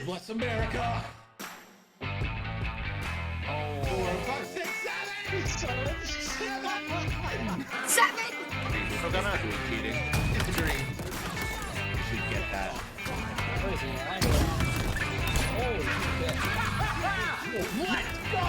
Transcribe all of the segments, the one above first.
bless America. Oh. 4, 5, 6, 7. 7! Still gonna. Cheating. It's a dream. You should get that. What is he? Holy shit. Let's go!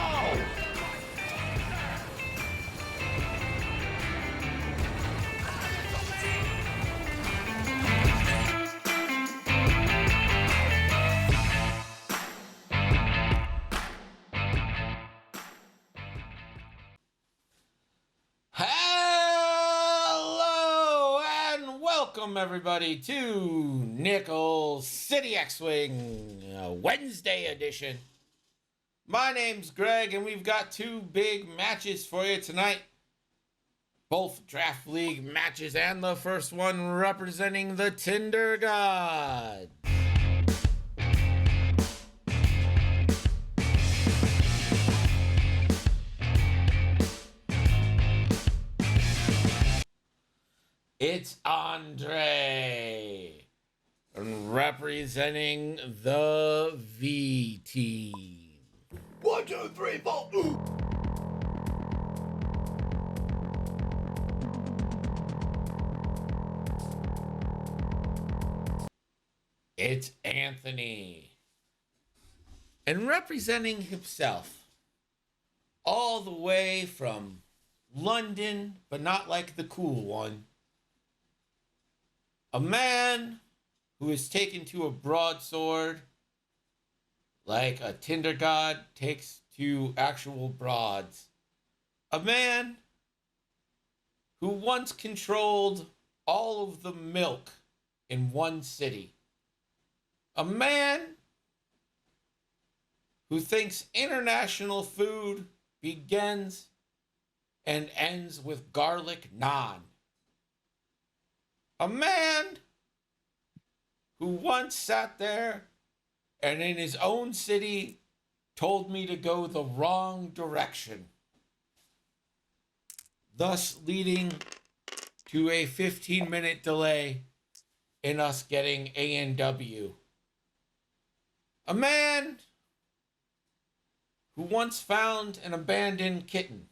Hello and welcome everybody to Nickel City X-Wing Wednesday edition. My name's Greg and we've got two big matches for you tonight. Both Draft League matches and the first one representing the Tinder God. It's Andre representing the V team. 1, 2, 3, 4. Ooh. It's Anthony. And representing himself all the way from London, but not like the cool one. A man who is taken to a broadsword like a Tinder God takes to actual broads. A man who once controlled all of the milk in one city. A man who thinks international food begins and ends with garlic naan. A man who once sat there and in his own city told me to go the wrong direction, thus leading to a 15-minute delay in us getting A&W. A man who once found an abandoned kitten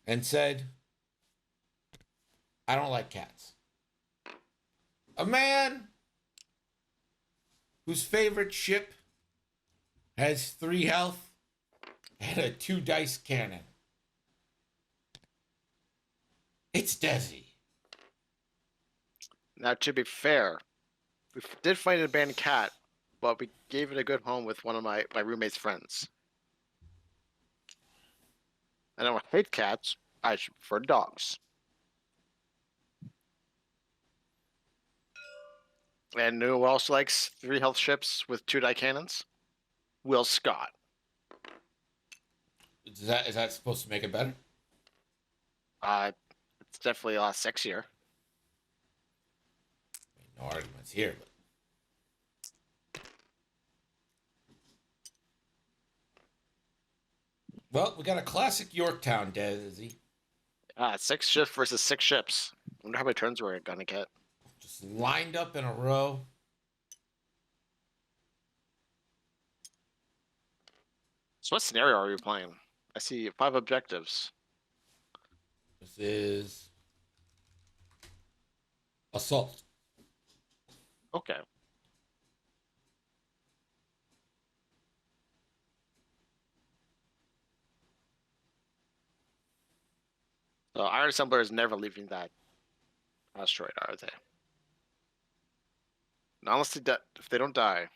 and said, I don't like cats. A man whose favorite ship has 3 health and a 2 dice cannon. It's Desi. Now, to be fair, we did find an abandoned cat, but we gave it a good home with one of my roommate's friends. I don't hate cats. I prefer dogs. And who also likes 3 health ships with 2 die cannons? Will Scott. Is that supposed to make it better? It's definitely a lot sexier. No arguments here, but well, we got a classic Yorktown, Desi. 6 ships versus 6 ships. I wonder how many turns we're gonna get. Just lined up in a row. So what scenario are you playing? I see 5 objectives. This is assault. Okay. So Iron Assembler is never leaving that asteroid, are they? Not unless if they don't die.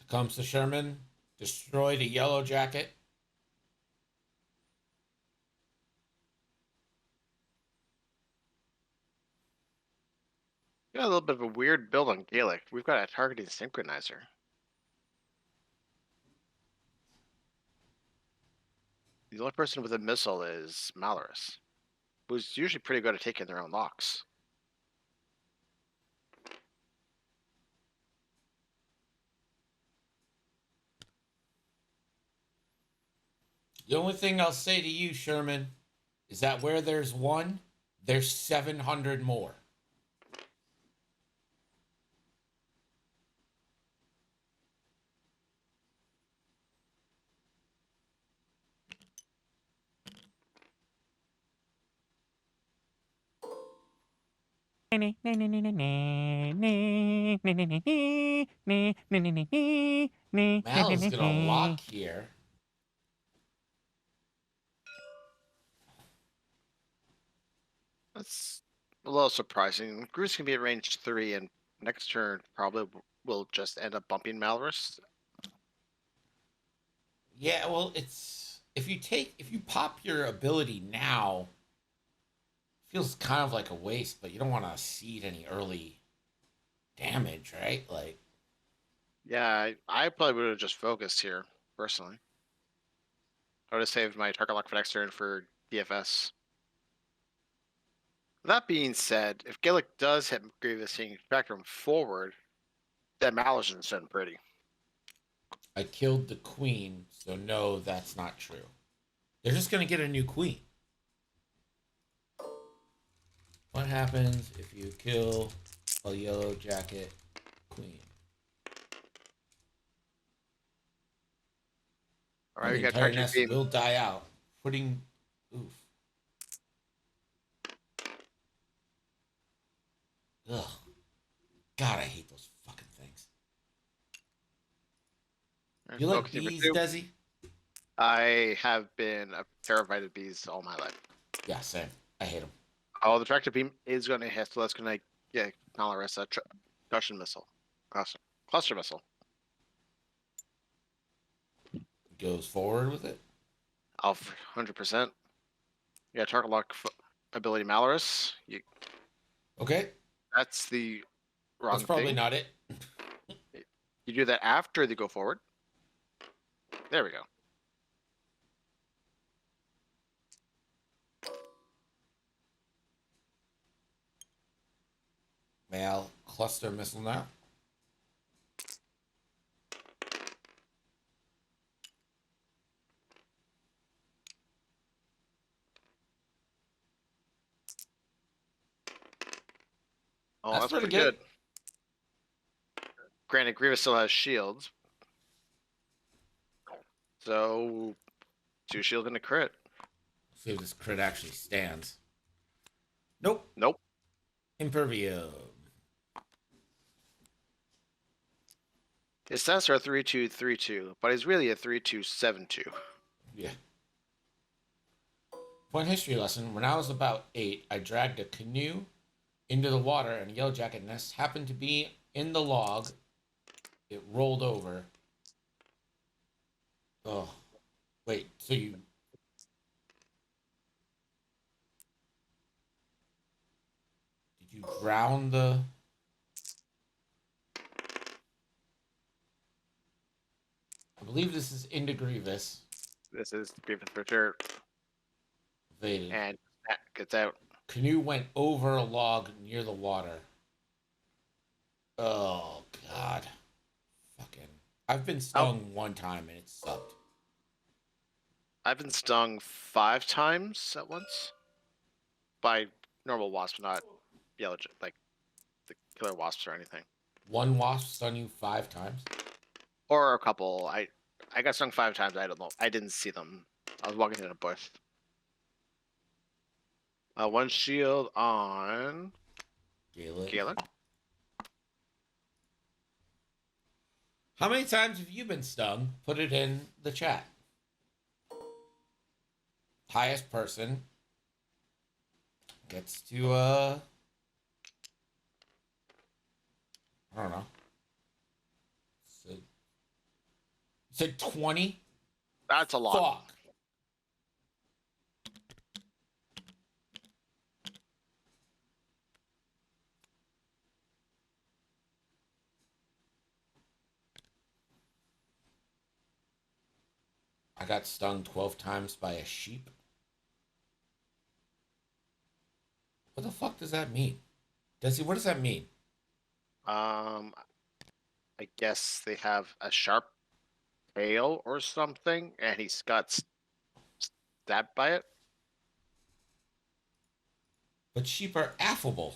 Comes to Sherman, destroyed a yellow jacket. We got a little bit of a weird build on Gaelic. We've got a targeting synchronizer. The only person with a missile is Malorus, who's usually pretty good at taking their own locks. The only thing I'll say to you, Sherman, is that where there's one, there's 700 more. Mal is gonna lock here. That's a little surprising. Goose can be at range 3, and next turn probably will just end up bumping Malrus. Yeah, well, it's if you pop your ability now, feels kind of like a waste, but you don't want to seed any early damage, right? Like, Yeah, I probably would have just focused here, personally. I would have saved my target lock for next turn for DFS. That being said, if Gillick does hit Grievous King Spectrum forward, then Malrus isn't sitting pretty. I killed the queen, so no, that's not true. They're just gonna get a new queen. What happens if you kill a yellow jacket queen? All right, The we got entire Target nest Beam. will die out, putting. Oof. Ugh. God, I hate those fucking things. You like Focus number bees, 2. Desi? I have been terrified of bees all my life. Yeah, same. I hate them. Oh, the Tractor Beam is going to hit, so that's going to get Malrus a Gushin Missile. Cluster Missile. Goes forward with it. Off 100%. Yeah, target lock ability Malrus. Okay, That's the wrong that's probably thing. not it. You do that after they go forward. There we go. Male cluster missile now. Oh, That's that's pretty pretty good. good. Granted, Grievous still has shields. So, 2 shields and a crit. See if this crit actually stands. Nope. Nope. Impervium. His stats are 3-2-3-2, but he's really a 3-2-7-2. Yeah. One history lesson. When I was about 8, I dragged a canoe into the water and a yellow jacket nest happened to be in the log. It rolled over. Oh. Wait, so you... Did you drown the... I believe this is into Grievous. This is Grievous for sure. Evaded. And gets out. Canoe went over a log near the water. Oh, God. Fucking... I've been stung one time and it sucked. I've been stung 5 times at once by normal wasps, not yellow, like the killer wasps or anything. One wasp stung you 5 times? Or a couple. I got stung 5 times. I don't know. I didn't see them. I was walking in a bush. 1 shield on Galen. How many times have you been stung? Put it in the chat. Highest person gets to I don't know. Said 20? That's a lot. Fuck. I got stung 12 times by a sheep. What the fuck does that mean? What does that mean? I guess they have a sharp tail or something, and he's got stabbed by it. But sheep are affable.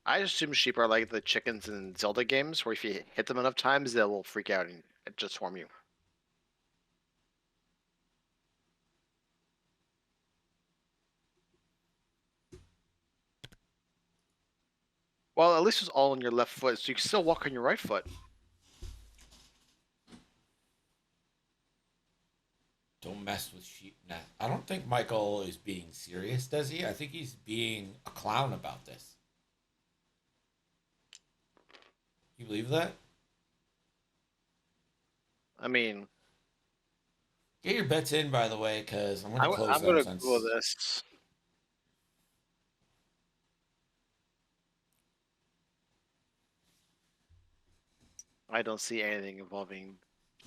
I assume sheep are like the chickens in Zelda games, where if you hit them enough times, they will freak out and just swarm you. Well, at least it's all on your left foot, so you can still walk on your right foot. Don't mess with sheep. Nah, I don't think Michael is being serious, does he? I think he's being a clown about this. You believe that? I mean, Get your bets in, by the way, because I'm going to close I'm them gonna since. Google this. I don't see anything involving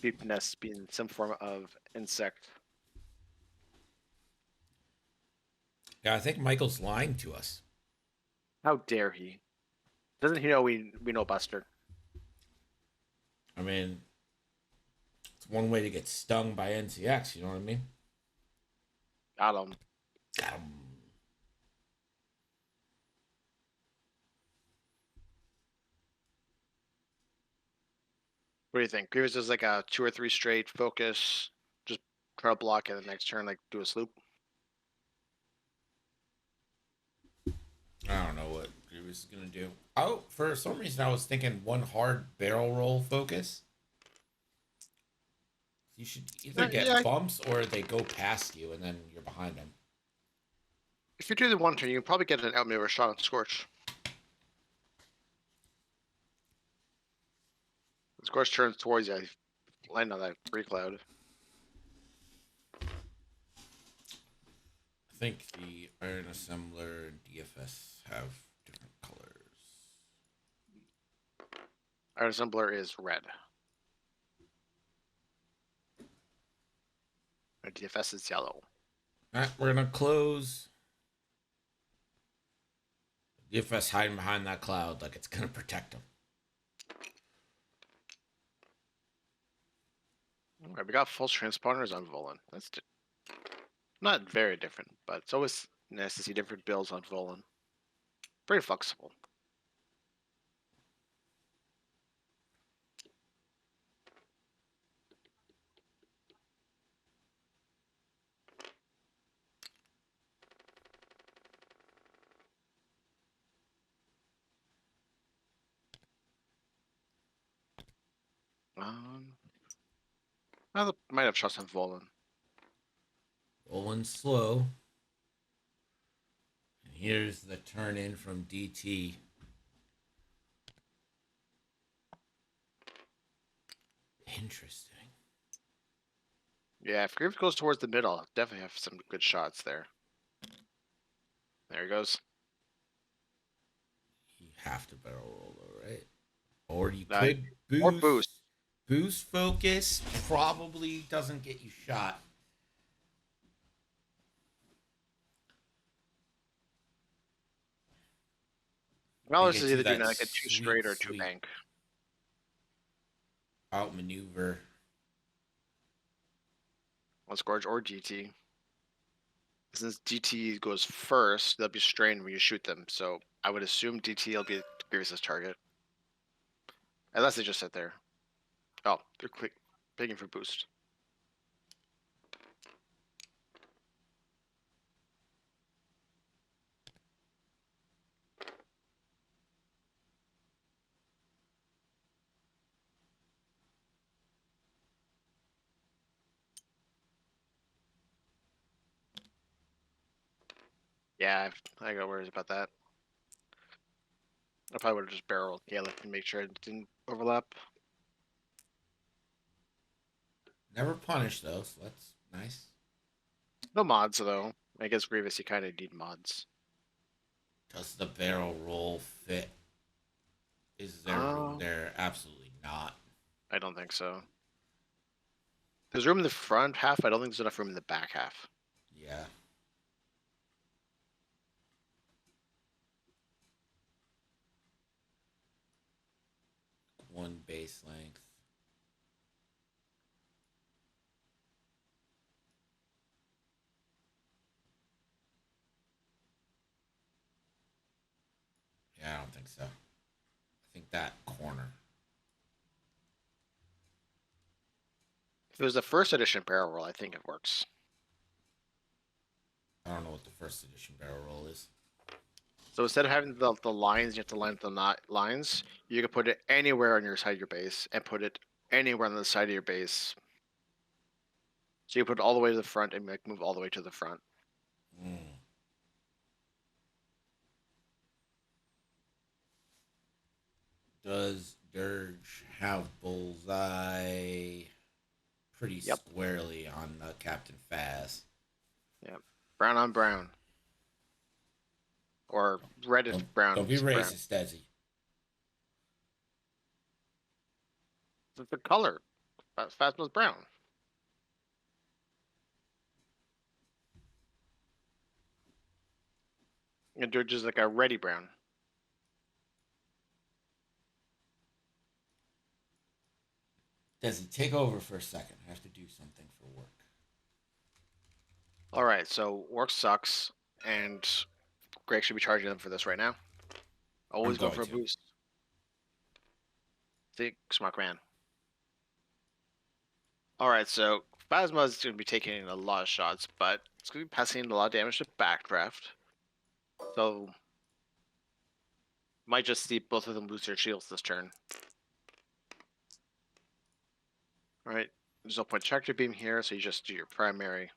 sheep nests being some form of insect. Yeah, I think Michael's lying to us. How dare he? Doesn't he know we know Buster? I mean, it's one way to get stung by NCX, you know what I mean? Got him. Got 'em. What do you think? Grievous is like a 2 or 3 straight focus, just try to block it the next turn, like do a sloop. I don't know what Grievous is going to do. Oh, for some reason, I was thinking one hard barrel roll focus. You should either get Yeah, bumps or they go past you and then you're behind them. if you do the one turn, you can probably get an outmaneuver shot on Scorch. The Scorch turns towards you, land on that free cloud. I think the Iron Assembler and DFS have different colors. Our assembler is red. Our DFS is yellow. All right, we're going to close. DFS hiding behind that cloud like it's going to protect them. Alright, we got false transponders on Volan. That's not very different, but it's always nice to see different builds on Volan. Very flexible. I might have trust on Volan. Rolling slow. And here's the turn in from DT. Interesting. Yeah, if Grievous goes towards the middle, I'll definitely have some good shots there. There he goes. You have to barrel roll though, right? Or you Uh, could boost. or boost. Boost focus probably doesn't get you shot. Well, They this get is you either doing that like a 2 sweet, straight or 2 sweet bank. outmaneuver. On Scourge or GT. Since DT goes first, they'll be strained when you shoot them. So I would assume DT will be Grievous's target. Unless they just sit there. Oh, they're picking for boost. Yeah, I got worries about that. I probably would have just barreled Gaelic and make sure it didn't overlap. Never punished though, so that's nice. No mods though. I guess Grievous, you kind of need mods. Does the barrel roll fit? Is there room there? Absolutely not. I don't think so. There's room in the front half. I don't think there's enough room in the back half. Yeah. One base length. Yeah, I don't think so. I think that corner. If it was the first edition barrel roll, I think it works. I don't know what the first edition barrel roll is. So instead of having the lines, you have to line up the not lines. You can put it anywhere on your side of your base and put it anywhere on the side of your base. So you put it all the way to the front and like move all the way to the front. Mm. Does Dirge have bullseye pretty Yep. squarely on Captain Phas? Yeah, brown on brown, or reddish brown. Don't be brown. racist, Desi. The color. Phasma's brown. And Dirge is like a reddy brown. Desi, take over for a second. I have to do something for work. All right, so work sucks, and Greg should be charging them for this right now. Always go going for a to. boost. Think smart man. All right, so Phasma is going to be taking a lot of shots, but it's going to be passing a lot of damage to Backdraft. So might just see both of them lose their shields this turn. All right, there's no point tractor beam here, so you just do your primary.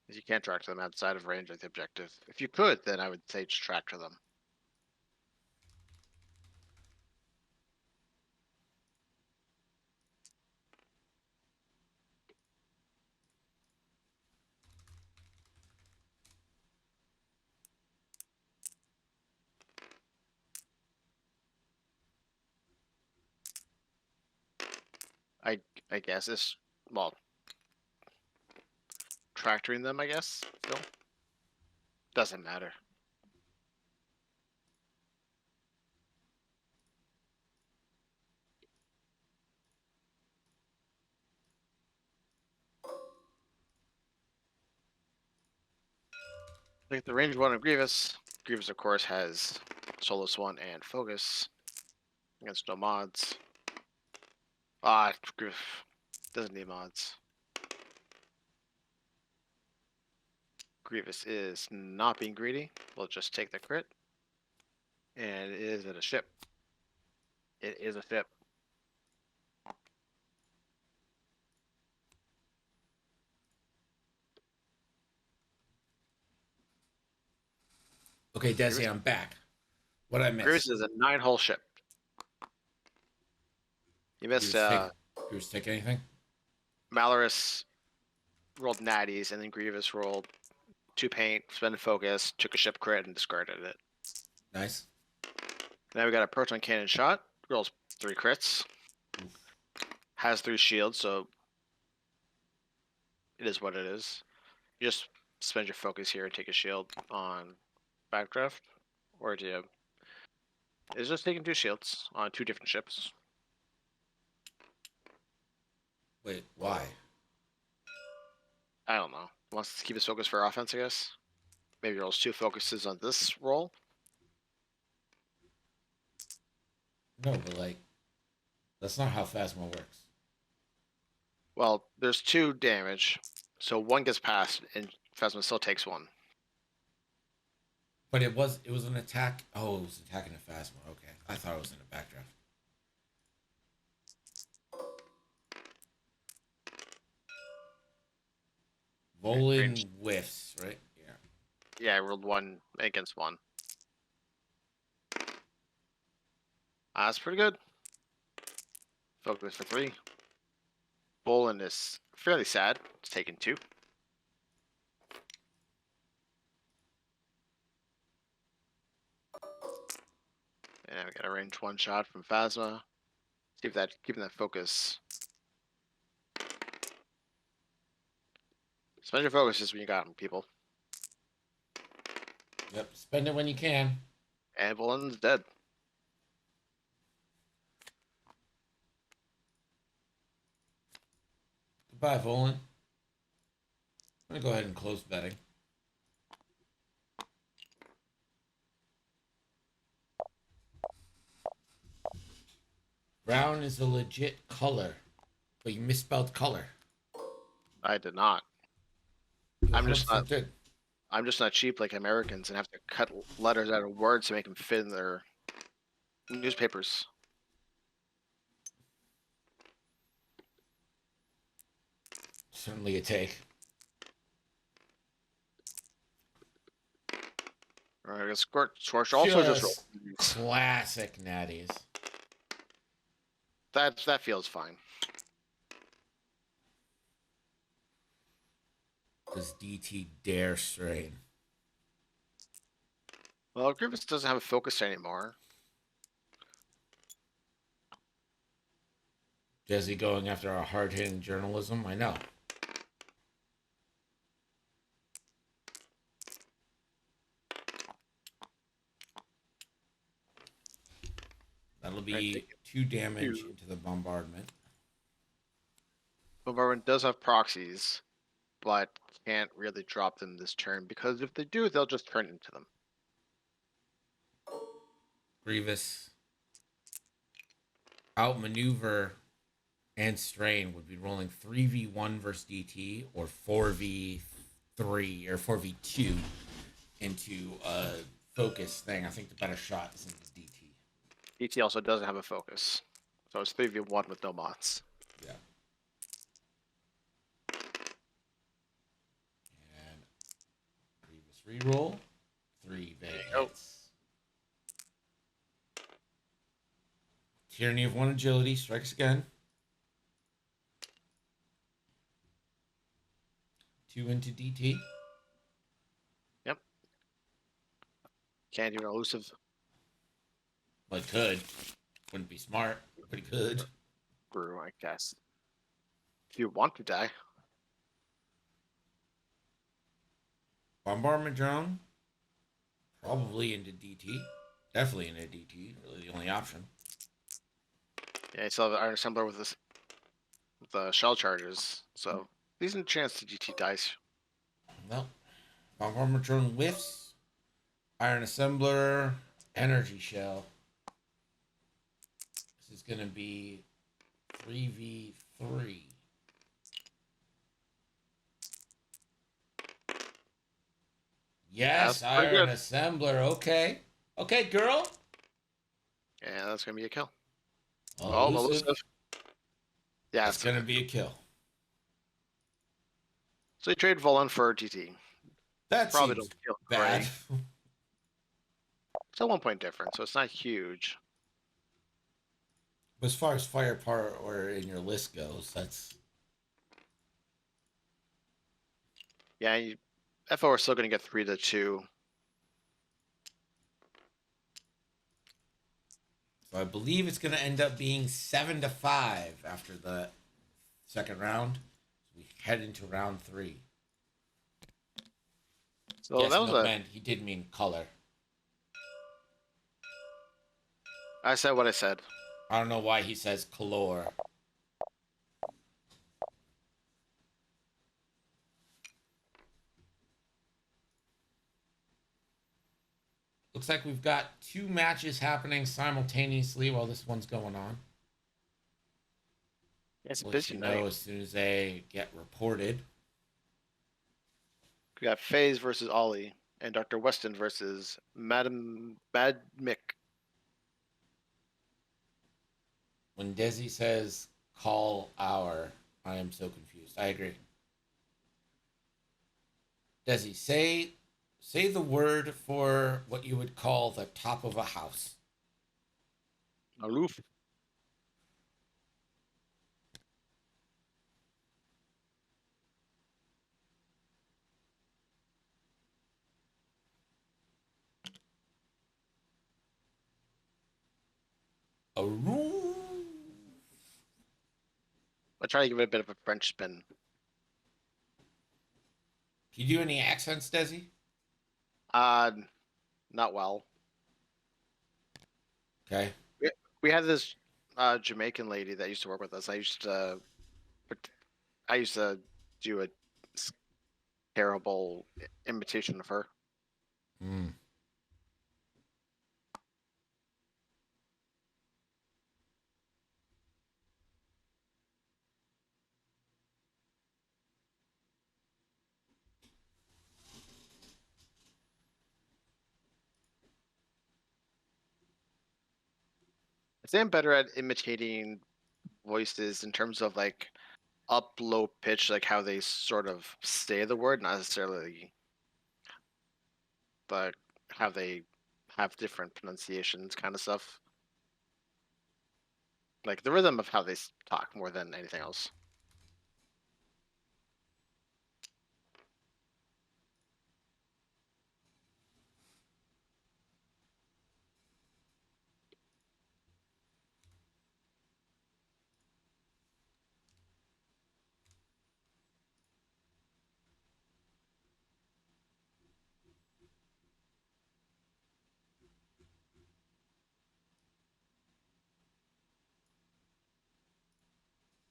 You can't tractor them outside of range of the objective. If you could, then I would say just tractor them. I guess it's, well, tractoring them, I guess, still. Doesn't matter. Look at the range one of Grievous. Grievous, of course, has Solus 1 and Focus against no mods. Ah, Grievous doesn't need mods. Grievous is not being greedy. We'll just take the crit. And is it a ship? It is a ship. Okay, Desi, I'm back. What I Grievous miss? is a 9-hole ship. You missed Grievous take anything? Malorus rolled natties, and then Grievous rolled 2 paint, spent focus, took a ship crit, and discarded it. Nice. Now we got a proton cannon shot. Rolls 3 crits. Oof. Has 3 shields, so it is what it is. You just spend your focus here and take a shield on Backdraft, or do you? It's just taking 2 shields on 2 different ships. Wait, why? I don't know. Wants to keep his focus for offense, I guess. Maybe rolls 2 focuses on this roll. No, but like, that's not how Phasma works. Well, there's 2 damage, so 1 gets passed, and Phasma still takes 1. But it was an attack. Oh, it was attacking a Phasma. Okay, I thought it was in a backdraft. Volan whiffs, right? Yeah. Yeah, I rolled 1 against 1. That's pretty good. Focus for 3. Bolin is fairly sad. It's taken 2. And we got a range 1 shot from Phasma. See if that keeping that focus. Spend your focuses when you got them, people. Yep. Spend it when you can. And Bolin's dead. Goodbye, Volan. I'm gonna go ahead and close betting. Brown is a legit color, but you misspelled color. I did not. You I'm just 100% not. did. I'm just not cheap like Americans and have to cut letters out of words to make them fit in their newspapers. Certainly a take. All right, Scorch also just roll. Classic natties. That feels fine. Does DT dare strain? Well, Grievous doesn't have a focus anymore. Desi going after our hard-hitting journalism? I know. That'll be 2 damage into the bombardment. Bombardment does have proxies, but can't really drop them this turn because if they do, they'll just turn into them. Grievous outmaneuver and strain would be rolling 3v1 versus DT or 4v3 or 4v2 into a focus thing. I think the better shot is into DT. DT also doesn't have a focus, so it's 3v1 with no mods. Yeah. And Grievous reroll. 3 big hits. Tyranny of 1 agility strikes again. 2 into DT. Yep. Can't even elusive. Well, it could. Wouldn't be smart, but it could. Brew, I guess. If you want to die. Bombardment drone. Probably into DT. Definitely into DT. Really the only option. Yeah, you still have the Iron Assembler with this with the shell charges, so decent chance to DT dies. No. Bombardment drone whiffs. Iron Assembler. Energy shell. This is going to be 3v3. Yes, Iron Assembler. Okay. Okay, girl. Yeah, that's going to be a kill. Oh, elusive. Yeah, it's going to be a kill. So you trade Volan for GT. That probably seems don't kill bad. It's a 1 point difference, so it's not huge. But as far as firepower or in your list goes, that's... Yeah, FO are still going to get 3-2. So I believe it's going to end up being 7-5 after the second round. We head into round 3. So yes, that was he did mean color. I said what I said. I don't know why he says color. Looks like we've got 2 matches happening simultaneously while this one's going on. It's a busy night. As soon as they get reported. We got FaZe versus Ollie and Dr. Weston versus Madam Bad Mick. When Desi says call hour, I am so confused. I agree. Desi, say the word for what you would call the top of a house. A roof. A roof. I'll try to give it a bit of a French spin. Can you do any accents, Desi? Not well. Okay. We had this Jamaican lady that used to work with us. I used to do a terrible imitation of her. Hmm. I'd say I'm better at imitating voices in terms of like up, low pitch, like how they sort of say the word, not necessarily but how they have different pronunciations, kind of stuff. Like the rhythm of how they talk more than anything else.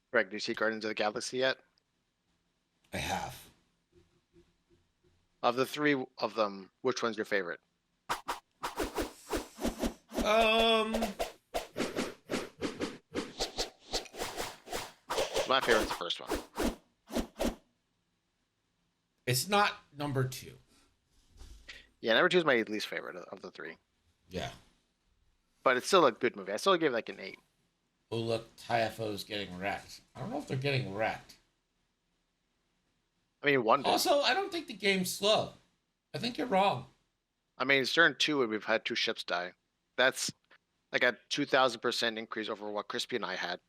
Greg, do you see Guardians of the Galaxy yet? I have. Of the three of them, which one's your favorite? My favorite's the first one. It's not number 2. Yeah, number 2 is my least favorite of the three. Yeah. But it's still a good movie. I still give it like an 8. Oh, look, Typho's getting wrecked. I don't know if they're getting wrecked. I mean, one did. Also, I don't think the game's slow. I think you're wrong. I mean, it's turn 2 and we've had 2 ships die. That's like a 2,000% increase over what Crispy and I had.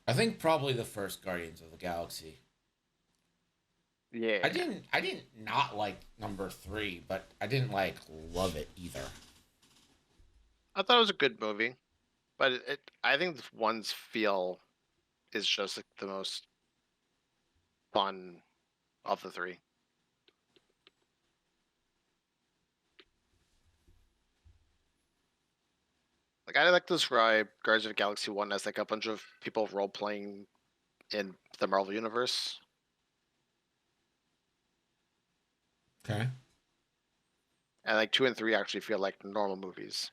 I think probably the first Guardians of the Galaxy. Yeah. I didn't not like number 3, but I didn't like love it either. I thought it was a good movie, but I think the one's feel is just like the most fun of the three. Like I like to describe Guardians of the Galaxy 1 as like a bunch of people role playing in the Marvel universe. Okay. And like 2 and 3 actually feel like normal movies.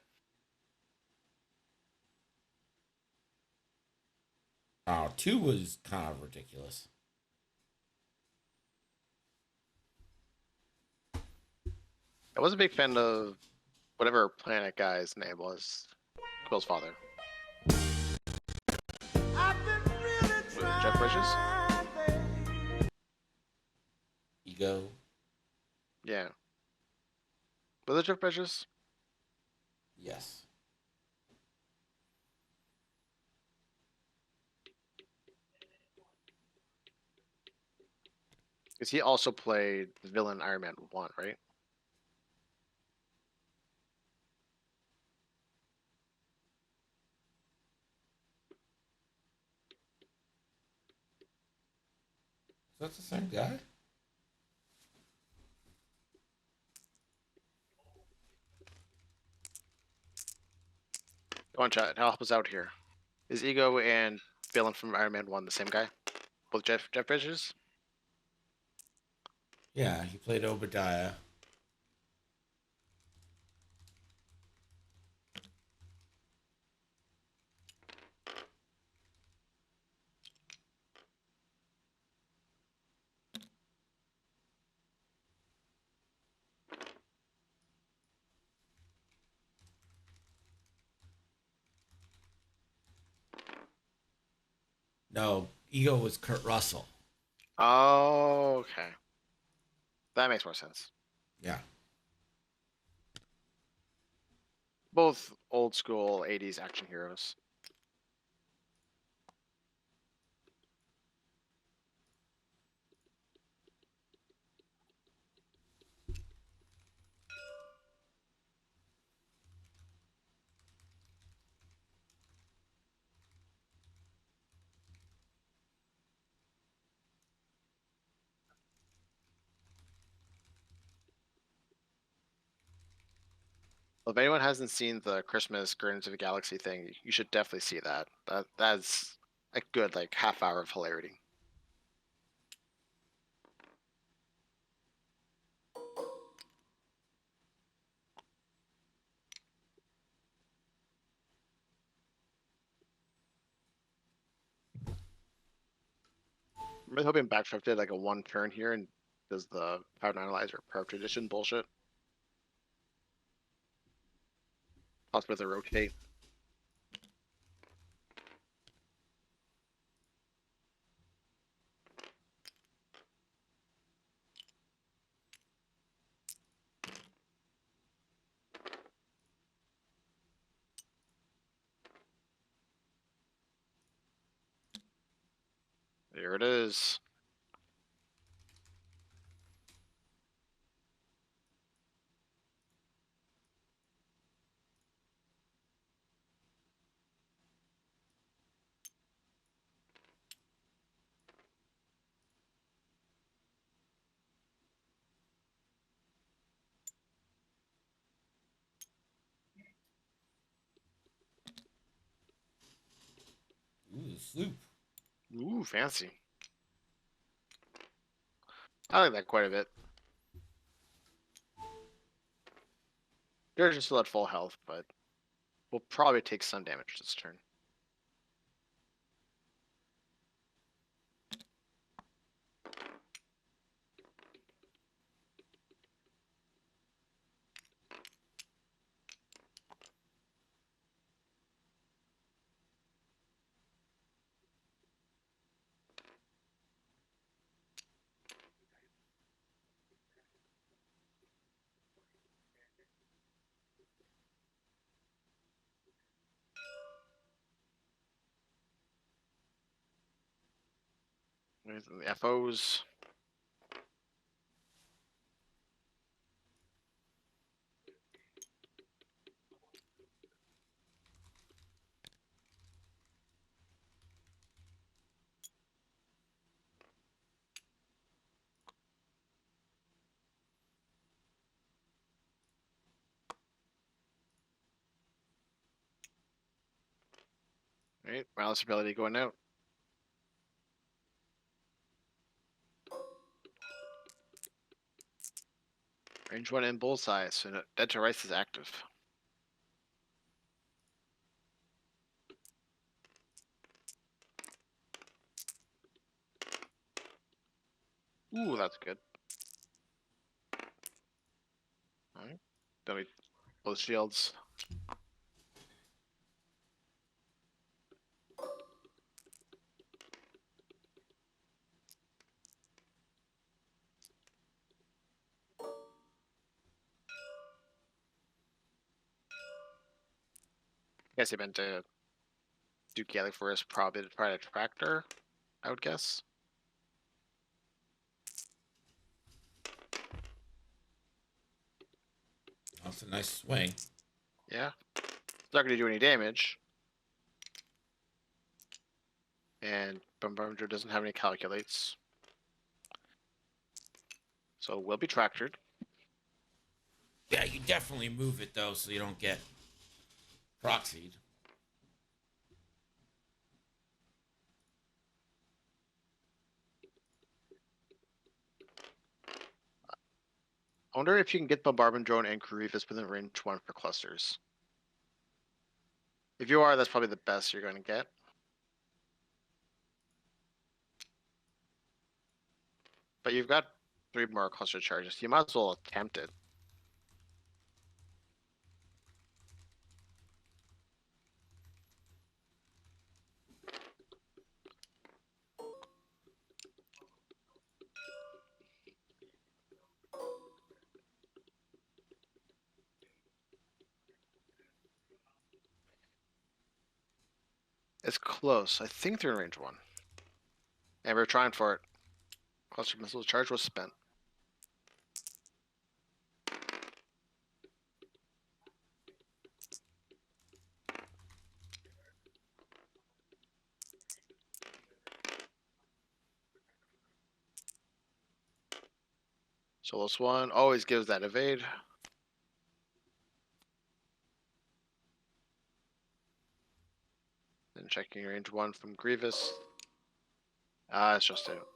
Oh, 2 was kind of ridiculous. I was a big fan of whatever planet guy's name was. Quill's father. Was it Jeff Bridges? Ego. Yeah. Was it Jeff Bridges? Yes. Because he also played the villain Iron Man 1, right? Is that the same guy? Go on, chat. Help us out here. Is Ego and villain from Iron Man 1 the same guy? Both Jeff Bridges? Yeah, he played Obadiah. No, Ego was Kurt Russell. Oh, okay. That makes more sense. Yeah. Both old school 80s action heroes. Well, if anyone hasn't seen the Christmas Guardians of the Galaxy thing, you should definitely see that. That's a good like half hour of hilarity. really hoping Backdraft did like a 1 turn here and does the Power Analyzer Power Tradition bullshit. Possibly with a rotate. There it is. Ooh, the sloop. Ooh, fancy. I like that quite a bit. They're still at full health, but we'll probably take some damage this turn. There's the FOs. Right, Malice ability going out. Range 1 and bullseye, so Dead to Rice is active. Ooh, that's good. Alright. Then we both shields. I guess he meant to do Gaelic Forest probably to try to tractor, I would guess. That's a nice swing. Yeah. It's not going to do any damage. And Bombardier doesn't have any calculates. So it will be tractored. Yeah, you definitely move it though, so you don't get proxied. I wonder if you can get Bombardment Drone and Grievous within range 1 for clusters. If you are, that's probably the best you're going to get. But you've got 3 more cluster charges. You might as well attempt it. It's close. I think they're in range 1. And we're trying for it. Cluster missile charge was spent. So this one always gives that evade. Then checking range 1 from Grievous. Ah, it's just out.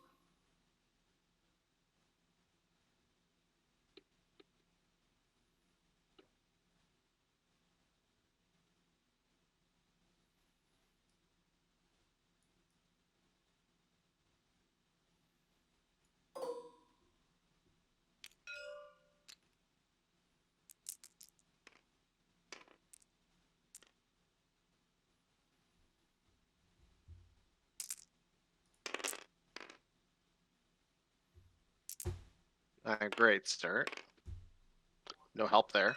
Great start. No help there.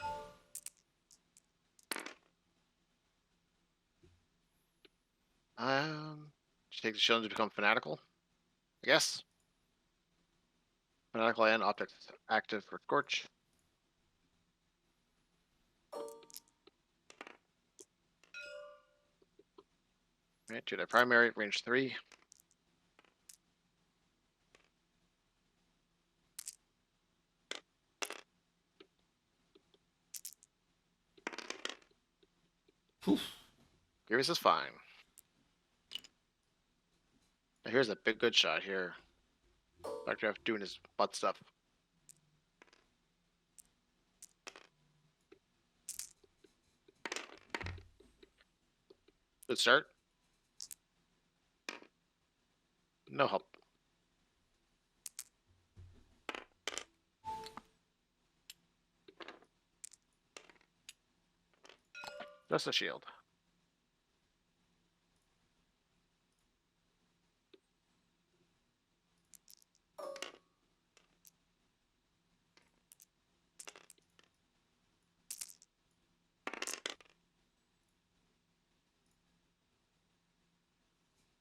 Take the shield to become fanatical, I guess. Fanatical and object active for Scorch. Right, to the primary, range 3. Poof. Grievous is fine. Now here's a big good shot here. Dr. F doing his butt stuff. Good start. No help. Just a shield.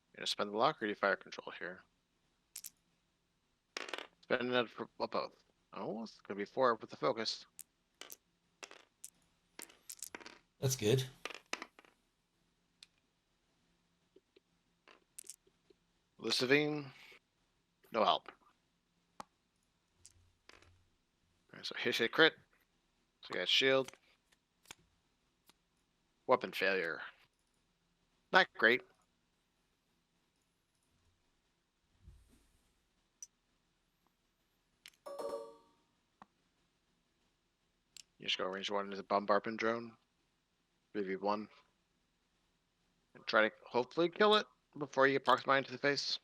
You gonna spend the lock or do you fire control here? Spend it for both. Oh, it's gonna be 4 with the focus. That's good. Lucivine, no help. Alright, so hit a crit. So you got shield. Weapon failure. Not great. You just go range 1 into the bombardment drone. 3v1. And try to hopefully kill it before you get prox mine to the face.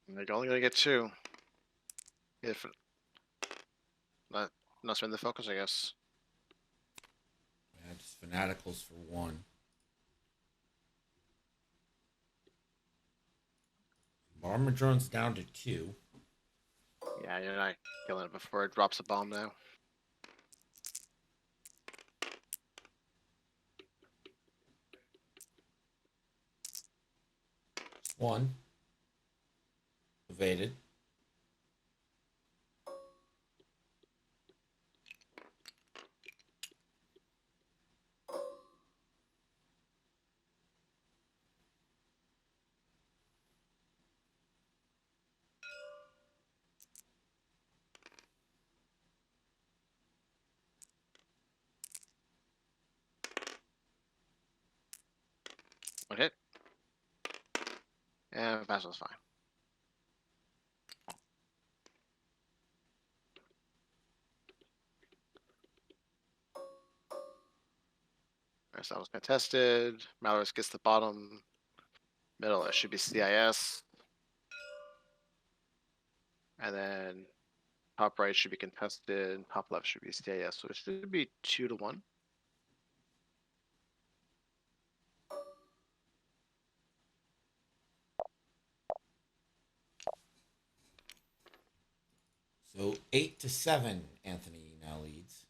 And they're only gonna get 2. If not spend the focus, I guess. Yeah, just fanaticals for 1. Bomber drone's down to 2. Yeah, you're not killing it before it drops a bomb now. One. Evaded. One hit. And pass was fine. Alright, so that was contested. Malorus gets the bottom. Middle, it should be CIS. And then top right should be contested. Top left should be CIS. So it should be 2-1. So 8-7, Anthony now leads.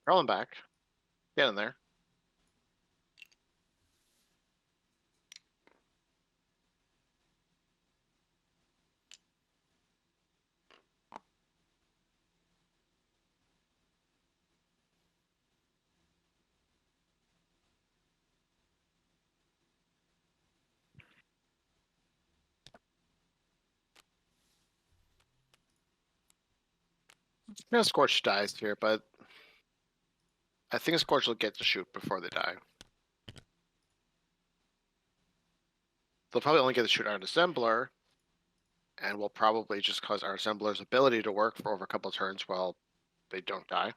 Rolling back. Get in there. Yeah, Scorch dies here, but I think Scorch will get to shoot before they die. They'll probably only get to shoot our assembler, and will probably just cause our assembler's ability to work for over a couple of turns while they don't die.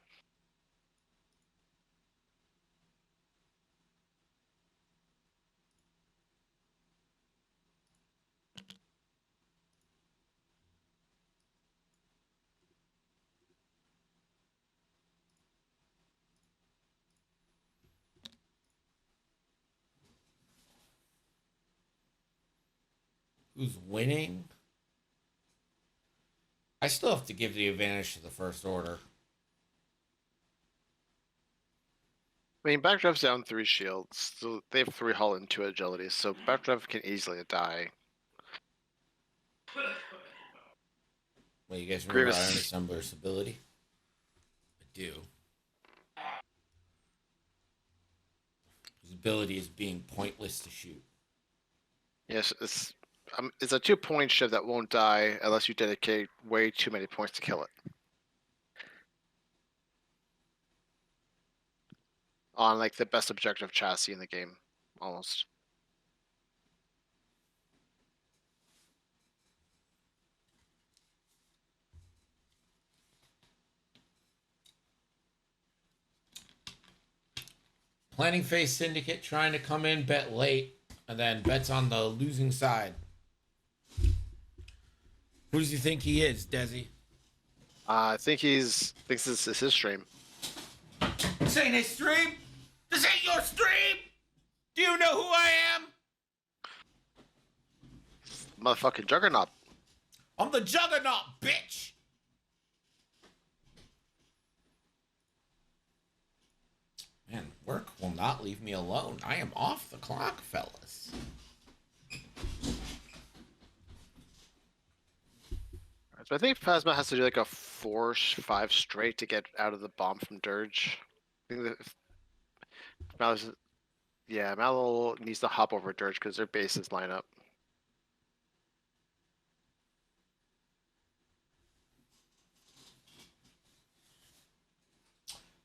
Who's winning? I still have to give the advantage to the First Order. I mean, Backdraft's down 3 shields, so they have 3 hull and 2 agility, so Backdraft can easily die. Well, you guys remember Grievous. Iron Assembler's ability? I do. His ability is being pointless to shoot. Yes, it's a 2-point ship that won't die unless you dedicate way too many points to kill it. On like the best objective chassis in the game, almost. Planning phase syndicate trying to come in, bet late, and then bets on the losing side. Who does he think he is, Desi? I think thinks this is his stream. This ain't his stream. This ain't your stream. Do you know who I am? Motherfucking Juggernaut. I'm the Juggernaut, bitch. Man, work will not leave me alone. I am off the clock, fellas. So I think Phasma has to do like a 4-5 straight to get out of the bomb from Dirge. I think that Mallow needs to hop over Dirge because their bases line up.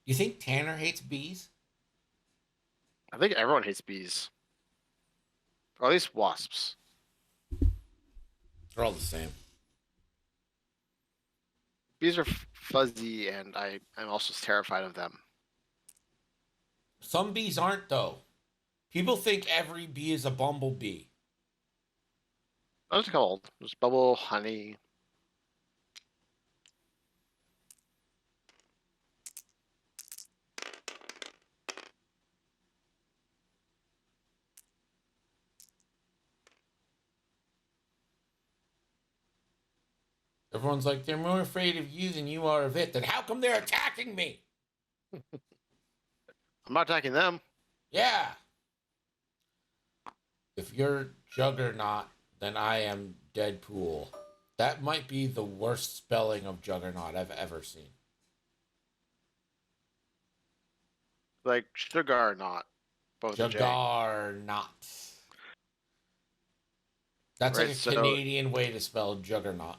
You think Tanner hates bees? I think everyone hates bees. Or at least wasps. They're all the same. Bees are fuzzy, and I'm also terrified of them. Some bees aren't, though. People think every bee is a bumblebee. What's it called? There's bubble, honey. Everyone's like, they're more afraid of you than you are of it. Then how come they're attacking me? I'm not attacking them. Yeah. If you're Juggernaut, then I am Deadpool. That might be the worst spelling of Juggernaut I've ever seen. Like sugar or not. Both a J. Juggernaut. That's Right, like a so- Canadian way to spell Juggernaut.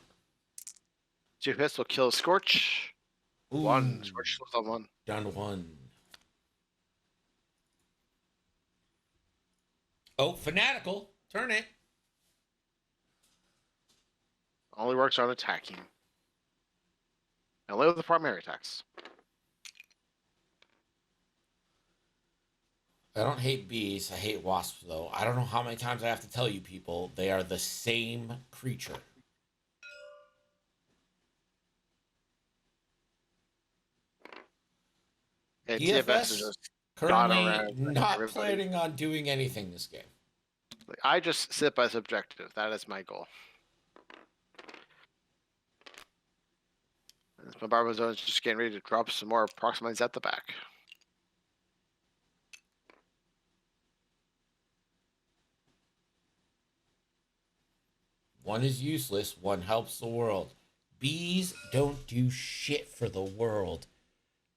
2 hits will kill Scorch. Ooh, 1. Scorch was on 1. Done one. Oh, Fanatical. Turn it. Only works on attacking. Only with the primary attacks. I don't hate bees. I hate wasps, though. I don't know how many times I have to tell you people they are the same creature. And DFS TFS is just currently around not everybody. planning on doing anything this game. like, I just sit by subjective. That is my goal. This bombardment zone is just getting ready to drop some more proximities at the back. One is useless, one helps the world. Bees don't do shit for the world.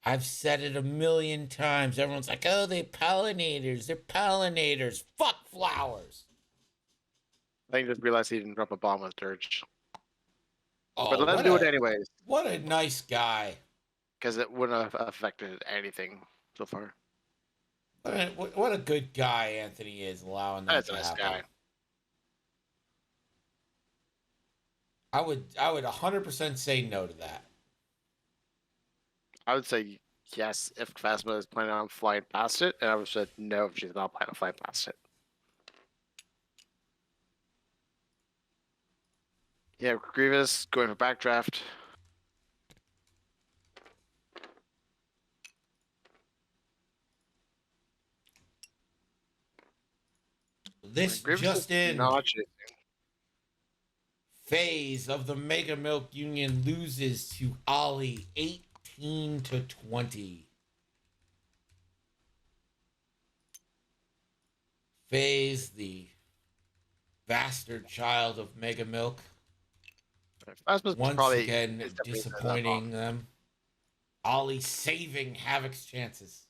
I've said it a million times. Everyone's like, oh, they're pollinators. They're pollinators. Fuck flowers. I think just realized he didn't drop a bomb with Dirge. Oh, But let him do it anyways, What a nice guy. because it wouldn't have affected anything so far. What a good guy Anthony is allowing that That's a to nice happen. guy. I would 100% say no to that. I would say yes if Phasma is planning on flying past it, and I would say no if she's not planning on flying past it. Yeah, Grievous going for backdraft. This Grievous just is in. not chasing. Phase of the Mega Milk Union loses to Ollie 18-20. Phase, the bastard child of Mega Milk, Phasma's once probably again is definitely that off. disappointing them. Ollie saving Havoc's chances.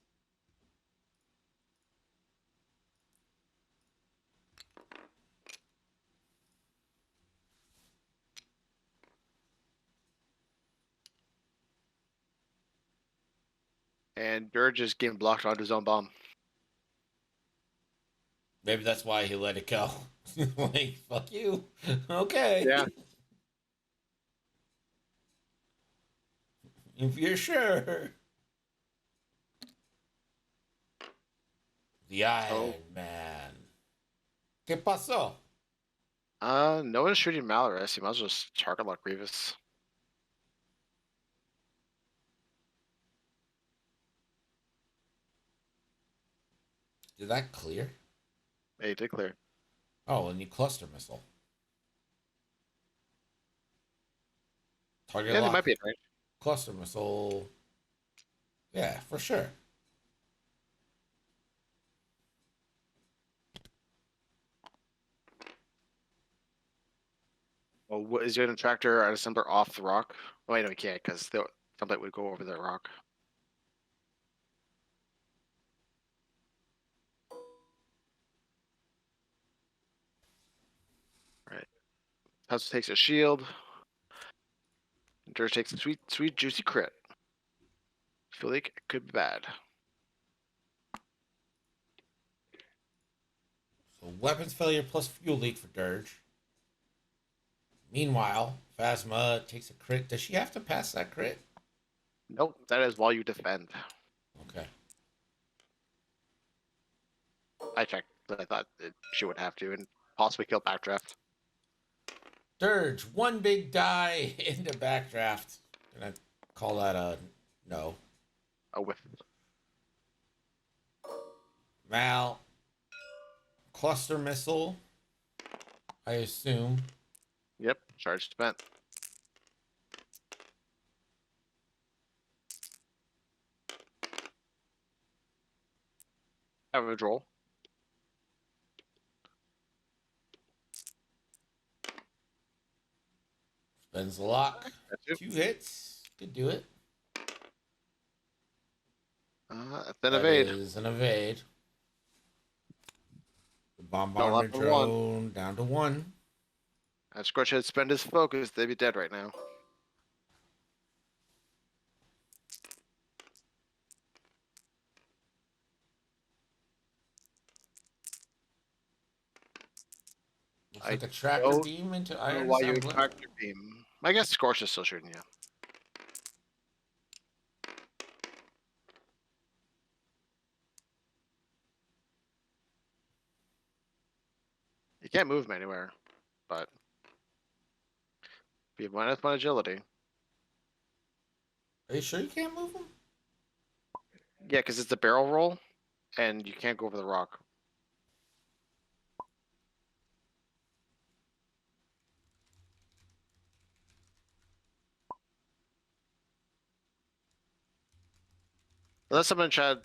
And Dirge is getting blocked onto his own bomb. Maybe that's why he let it go. Like, fuck you. Okay. Yeah. If you're sure. The Iron Man. ¿Qué pasó? No one's shooting Malorus. You might as well just target lock Grievous. Did that clear? Hey, did clear. Oh, and you cluster missile. Target Yeah, they lock. might be in range. Cluster missile. Yeah, for sure. Well, what is your tractor and assembler off the rock? Oh, wait, no, we can't because the template would go over that rock. Right. Puzzle takes a shield. Dirge takes a sweet, sweet, juicy crit. Feel like it could be bad. So weapons failure plus fuel leak for Dirge. Meanwhile, Phasma takes a crit. Does she have to pass that crit? Nope, that is while you defend. Okay. I checked, but I thought she would have to and possibly kill Backdraft. Dirge, one big die into backdraft. Gonna call that a no. A whiff. Mal, cluster missile, I assume. Yep, charge spent. Average roll. Spends the lock. That's it. 2 hits. Could do it. Then That evade. is an evade. The bombardment left on drone down to 1. And Scorch had spent his focus, they'd be dead right now. Looks like a tractor beam into I don't iron know why you assembly. attacked your beam. I guess Scorch is still shooting you. You can't move him anywhere, but be -1 agility. Are you sure you can't move him? Yeah, because it's a barrel roll, and you can't go over the rock. Unless someone in chat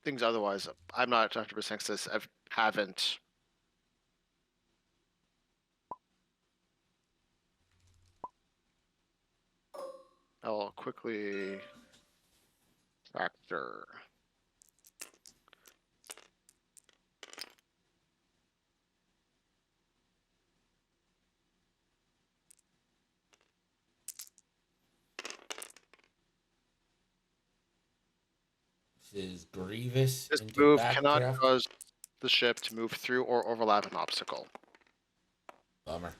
thinks otherwise, I'm not 100% this. I haven't. I'll quickly factor. This is Grievous This into move cannot backdraft. cause the ship to move through or overlap an obstacle. Bummer.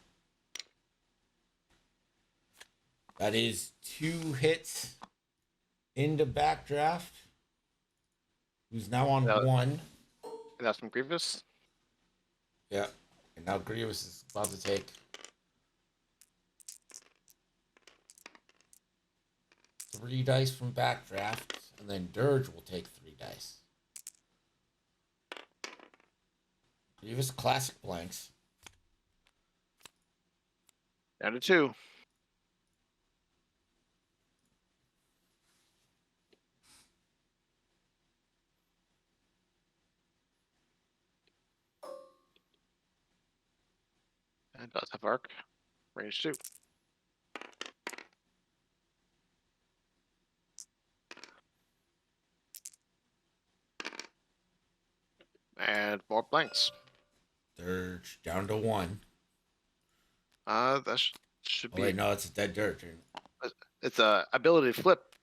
That is 2 hits into backdraft. Who's now on Yeah. 1. That's from Grievous. Yeah. And now Grievous is about to take 3 dice from backdraft. And then Dirge will take 3 dice. Grievous classic blanks. Down to 2. And does have arc. Range 2. And 4 blanks. Dirge down to 1. That should Oh be. wait, no, it's a dead dirge. It's a ability to flip.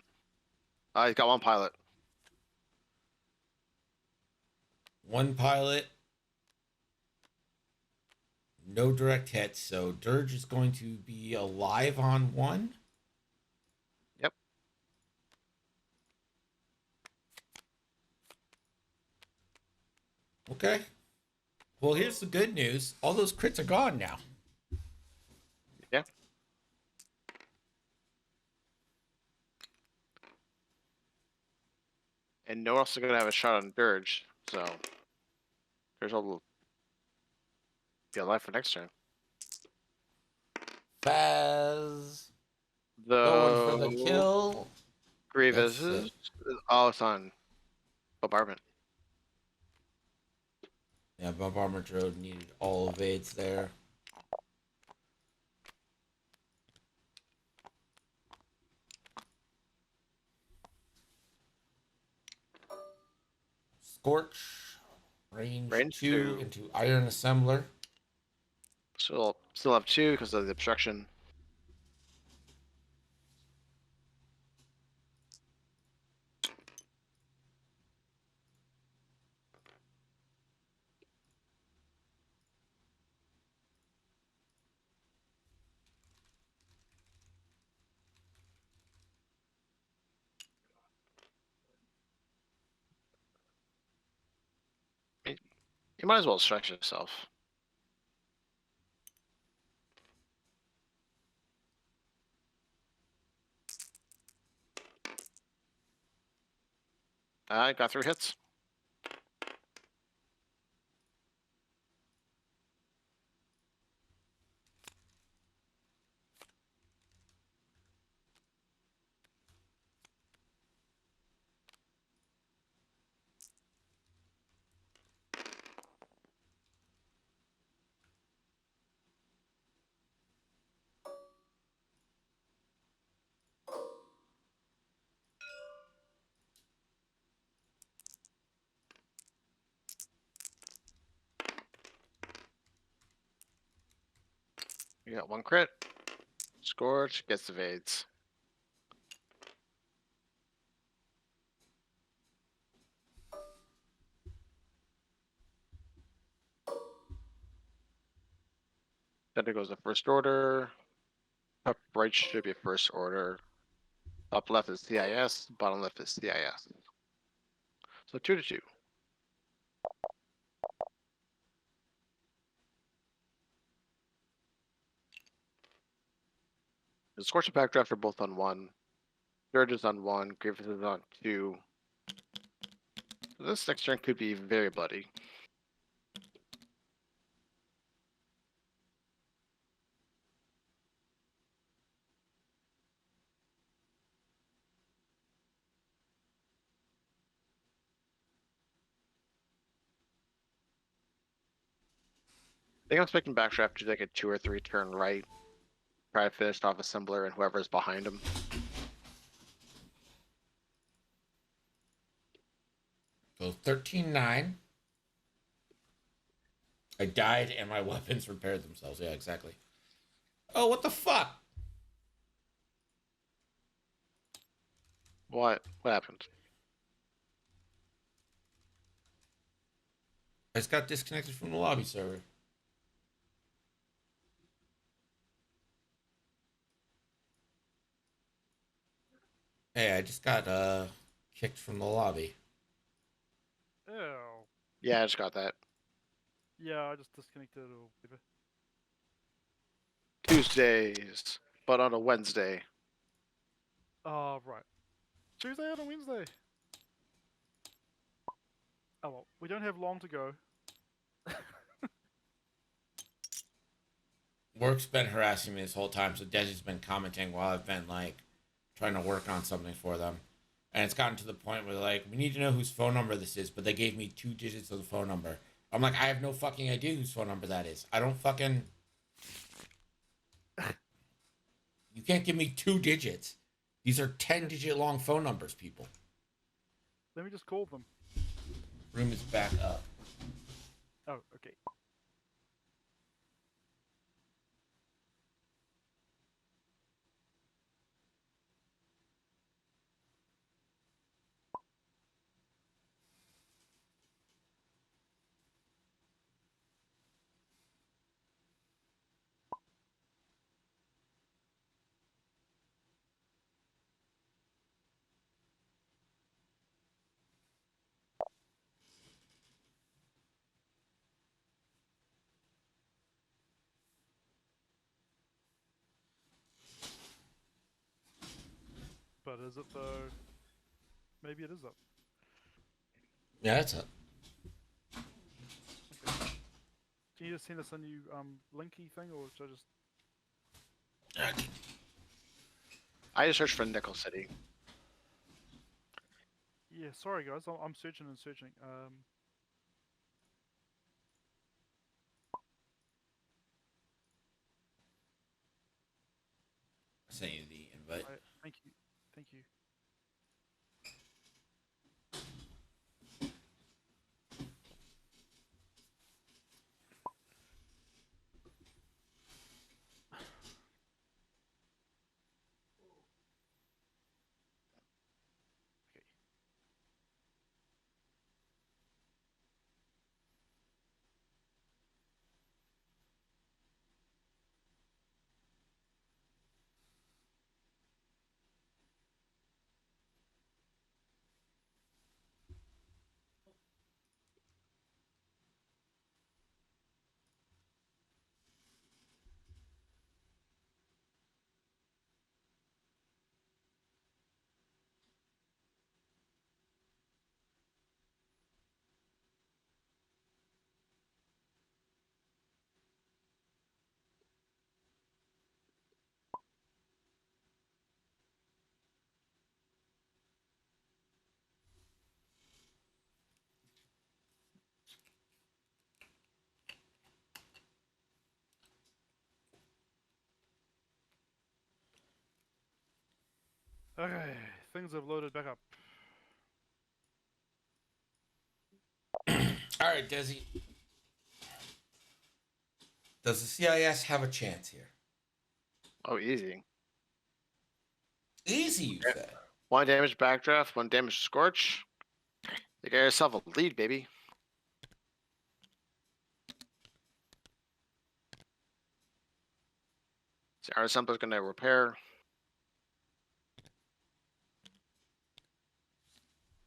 He's got 1 pilot. 1 pilot. No direct hits, so dirge is going to be alive on 1. Yep. Okay. Well, here's the good news. All those crits are gone now. Yeah. And no one else is gonna have a shot on Dirge, so Dirge will be alive for next turn. Faz going for the The kill. Grievous That's is it. it's on bombardment. Yeah, Bombardment Road needed all evades there. Scorch, range 2 2. into Iron Assembler. Still have 2 because of the obstruction. You might as well stretch yourself. I got 3 hits. You got 1 crit. Scorch gets evades. Then it goes to first order. Top right should be first order. Top left is CIS. Bottom left is CIS. So 2 to 2. The Scorch and Backdraft are both on 1. Dirge is on 1. Grievous is on 2. So this next turn could be very bloody. I think I'm expecting Backdraft to take a 2 or 3 turn right. Try to finish off Assembler and whoever's behind him. So 13-9. I died and my weapons repaired themselves. Yeah, exactly. Oh, what the fuck? What happened? I just got disconnected from the lobby server. Hey, I just got kicked from the lobby. Ew. Yeah, I just got that. Yeah, I just disconnected or whatever. Tuesdays, but on a Wednesday. Oh, right. Tuesday and a Wednesday. Oh well, we don't have long to go. Work's been harassing me this whole time, so Desi's been commenting while I've been like trying to work on something for them. And it's gotten to the point where like, we need to know whose phone number this is, but they gave me 2 digits of the phone number. I'm like, I have no fucking idea whose phone number that is. I don't fucking. You can't give me 2 digits. These are 10-digit long phone numbers, people. Let me just call them. Room is back up. Oh, okay. But is it though? Maybe it is up. Yeah, it's up. Okay. Can you just send us a new linky thing, or should I just? I just searched for Nickel City. Yeah, sorry guys, I'm searching and searching. I sent you the invite. Thank you, thank you. Okay. Okay, things have loaded back up. All right, Desi. Does the CIS have a chance here? Oh, easy. Easy, you Yeah. say. 1 damage backdraft, 1 damage scorch. You got yourself a lead, baby. So our assembler's gonna repair.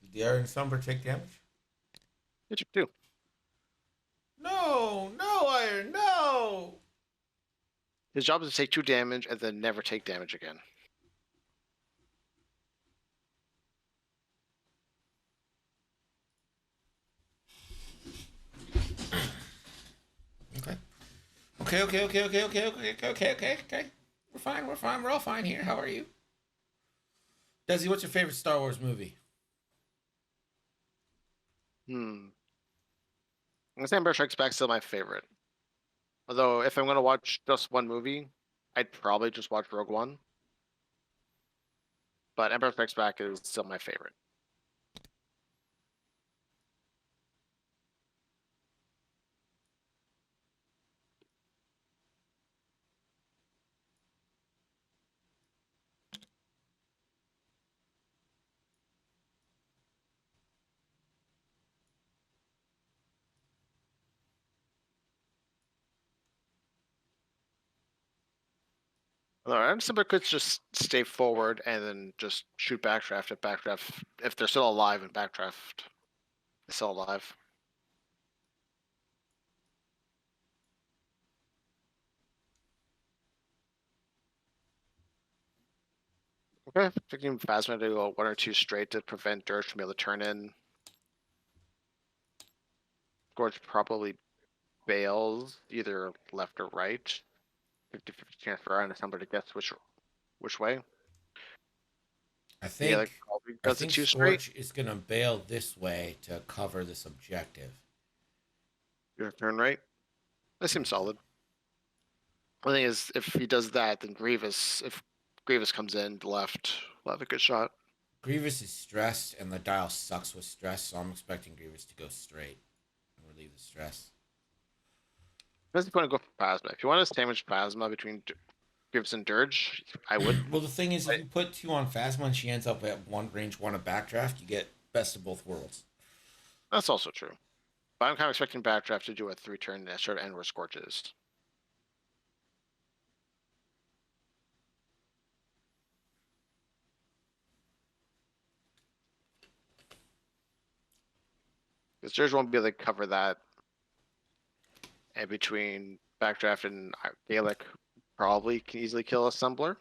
Did the Iron Slumber take damage? What you do? No, no, Iron, no! His job is to take 2 damage and then never take damage again. Okay. Okay. We're fine. We're all fine here. How are you? Desi, what's your favorite Star Wars movie? I say Empire Strikes Back is still my favorite. Although, if I'm gonna watch just one movie, I'd probably just watch Rogue One. But Empire Strikes Back is still my favorite. Alright, somebody could just stay forward and then just shoot backdraft if they're still alive and backdraft is still alive. Okay, picking Phasma to go 1 or 2 straight to prevent Dirge from being able to turn in. Gorge probably bails either left or right. chance for Ion Assembler to guess which way. I Yeah, like think probably I does it think too straight. Scorch is gonna bail this way to cover this objective. Your turn right. That seems solid. The thing is, if he does that, then if Grievous comes in the left, we'll have a good shot. Grievous is stressed, and the dial sucks with stress, so I'm expecting Grievous to go straight and relieve the stress. What's the point of going for Plasma? If you want to sandwich Plasma between Grievous and Dirge, I would. Well, the thing is, if you put 2 on Phasma and she ends up at range 1 of Backdraft, you get best of both worlds. That's also true. But I'm kind of expecting Backdraft to do a 3-turn that sort of end where Scorch is. Because Dirge won't be able to cover that. And between Backdraft and Gaelic, probably can easily kill Assembler.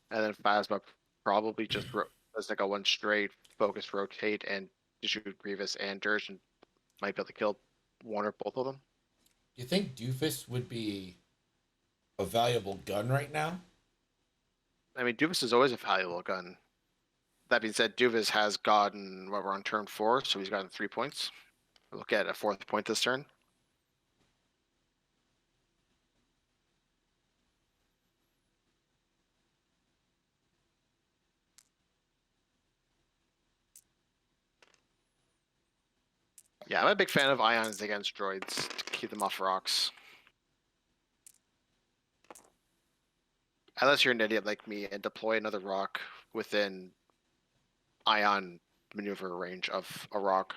And then Phasma probably just does like a 1 straight focus rotate and just shoot Grievous and Dirge and might be able to kill one or both of them. Do you think Doofus would be a valuable gun right now? I mean, Doofus is always a valuable gun. That being said, Doofus has gotten, we're on turn 4, so he's gotten 3 points. We'll get a 4th point this turn. Yeah, I'm a big fan of ions against droids to keep them off rocks. Unless you're an idiot like me and deploy another rock within ion maneuver range of a rock.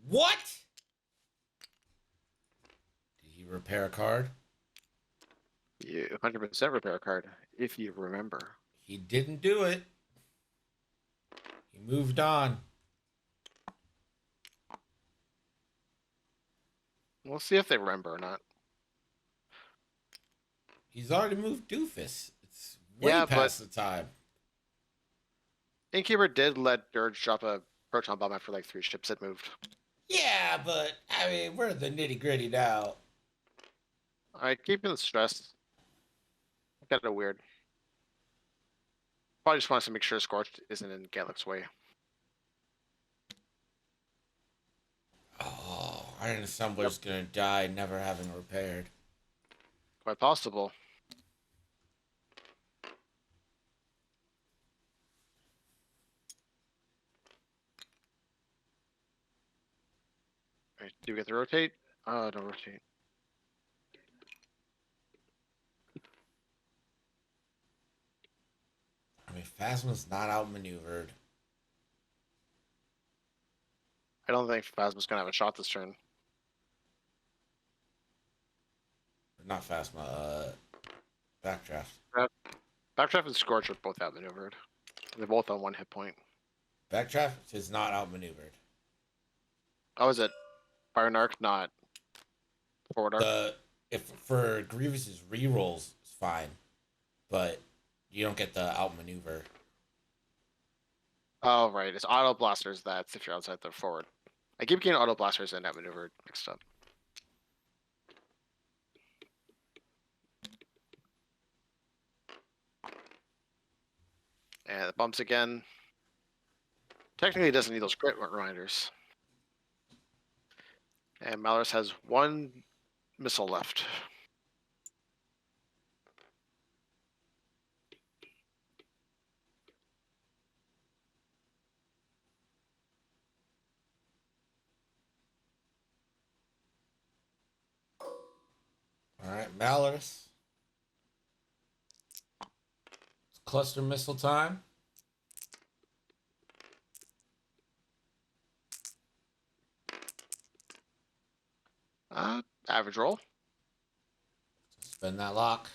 What? Did he repair a card? You 100% repair a card, if you remember. He didn't do it. He moved on. We'll see if they remember or not. He's already moved Doofus. It's way past the time. Innkeeper did let Dirge drop a proton bomb after like 3 ships had moved. Yeah, but I mean, we're the nitty gritty now. Alright, keeping the stress. Got it weird. Probably just wants to make sure Scorched isn't in Gaelic's way. Oh, Iron Assembler's gonna die never having repaired. Quite possible. Alright, do we get to rotate? Oh, don't rotate. I mean, Phasma's not outmaneuvered. I don't think Phasma's gonna have a shot this turn. Not Phasma, Backdraft. Backdraft and Scorch are both outmaneuvered. They're both on 1 hit point. Backdraft is not outmaneuvered. Oh, is it Fire Narc, not Forward Arc? If for Grievous's rerolls, it's fine, but you don't get the outmaneuver. Oh, right. It's Auto Blasters that's if you're outside the forward. I keep getting Auto Blasters and outmaneuvered mixed up. And it bumps again. Technically, it doesn't need those crit reminders. And Malorus has 1 missile left. All right, Malorus. It's cluster missile time. Average roll. Spend that lock.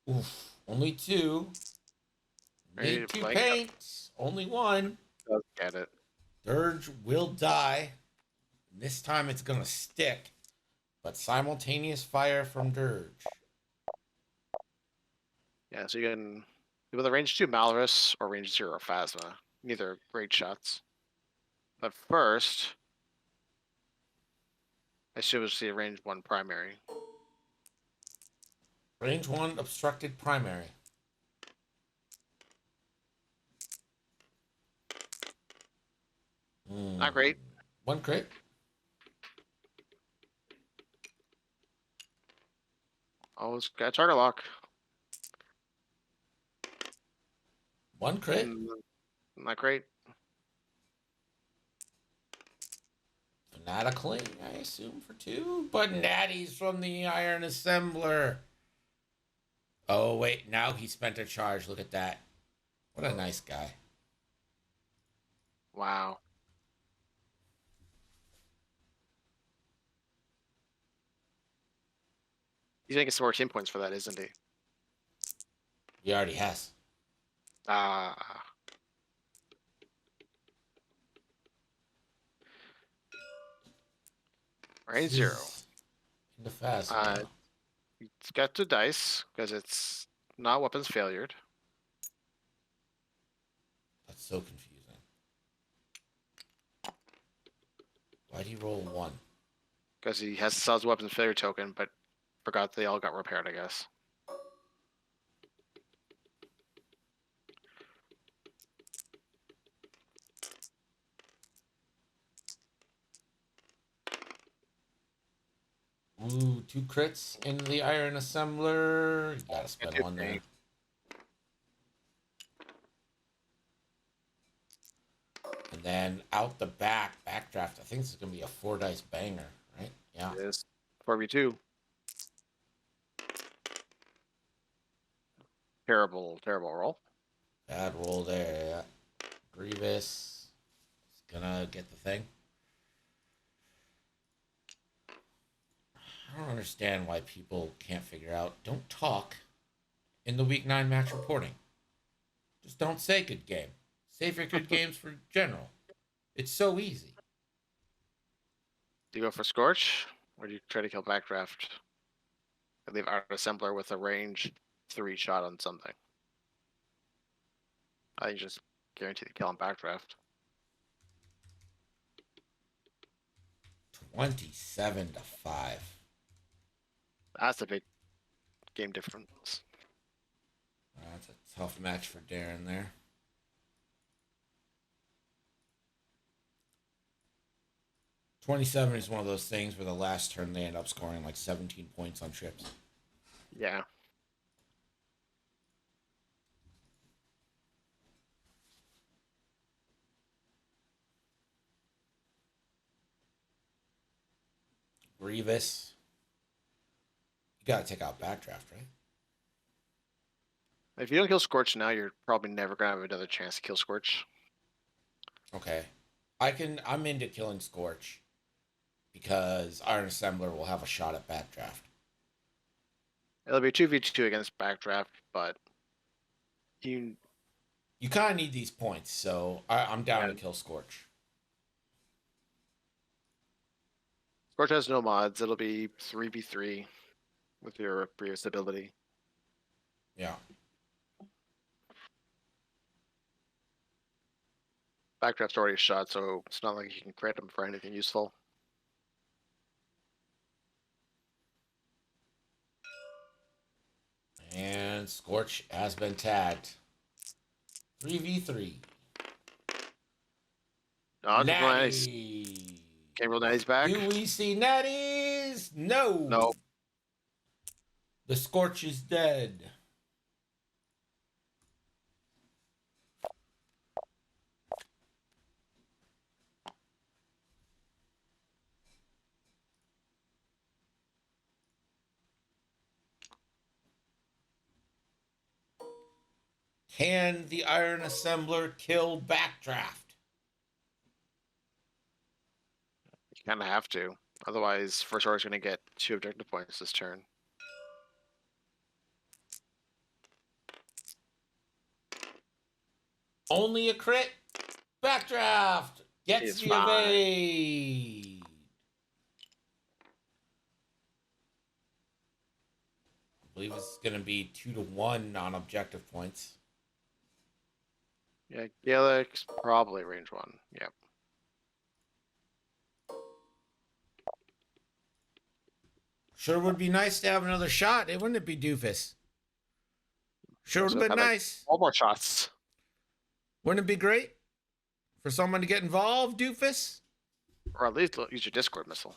Oof, only 2. Need 2 paints. Only 1. Does get it. Dirge will die. This time it's gonna stick, but simultaneous fire from Dirge. Yeah, so you can do with a range 2 Malorus or range 0 Phasma. Neither great shots. But first, I should see a range 1 primary. Range 1 obstructed primary. Not great. 1 crit. Oh, it's got target lock. 1 crit. Not great. Fanatically, I assume, for 2. But Natty's from the Iron Assembler. Oh, wait. Now he spent a charge. Look at that. What a nice guy. Wow. He's making some more team points for that, isn't he? He already has. Ah. Range 0. In the fast. It's got 2 dice because it's not weapons failured. That's so confusing. Why'd he roll 1? Because he has to sell his weapons failure token, but forgot they all got repaired, I guess. Ooh, 2 crits in the Iron Assembler. You gotta spend 1 there. And then out the backdraft. I think this is gonna be a 4 dice banger, right? Yeah. It is 4v2. Terrible roll. Bad roll there. Yeah. Grievous is gonna get the thing. I don't understand why people can't figure out. Don't talk in the week 9 match reporting. Just don't say good game. Save your good games for general. It's so easy. Do you go for Scorch, or do you try to kill Backdraft? I leave Art Assembler with a range 3 shot on something. I think just guarantee the kill on Backdraft. 27-5. That's a big game difference. That's a tough match for Darren there. $27 is one of those things where the last turn they end up scoring like 17 points on trips. Yeah. Grievous. You gotta take out Backdraft, right? If you don't kill Scorch now, you're probably never gonna have another chance to kill Scorch. Okay. I'm into killing Scorch because Iron Assembler will have a shot at Backdraft. It'll be 2v2 against Backdraft, but you kind of need these points, so I'm down to kill Scorch. Scorch has no mods. It'll be 3v3 with your previous ability. Yeah. Backdraft's already shot, so it's not like you can credit him for anything useful. And Scorch has been tagged. 3v3. No, Natty. Can't roll Natty's back. Do we see Natties? No. No. The Scorch is dead. Can the Iron Assembler kill Backdraft? You kind of have to. Otherwise, First Order's going to get 2 objective points this turn. Only a crit. Backdraft gets It's the fine. evade. I believe it's going to be 2-1 on objective points. Yeah, Gaelic's probably range 1. Yep. Sure would be nice to have another shot, wouldn't it be, Doofus? Sure would So have been I've had, like, nice. all more shots. Wouldn't it be great for someone to get involved, Doofus? Or at least use your Discord missile.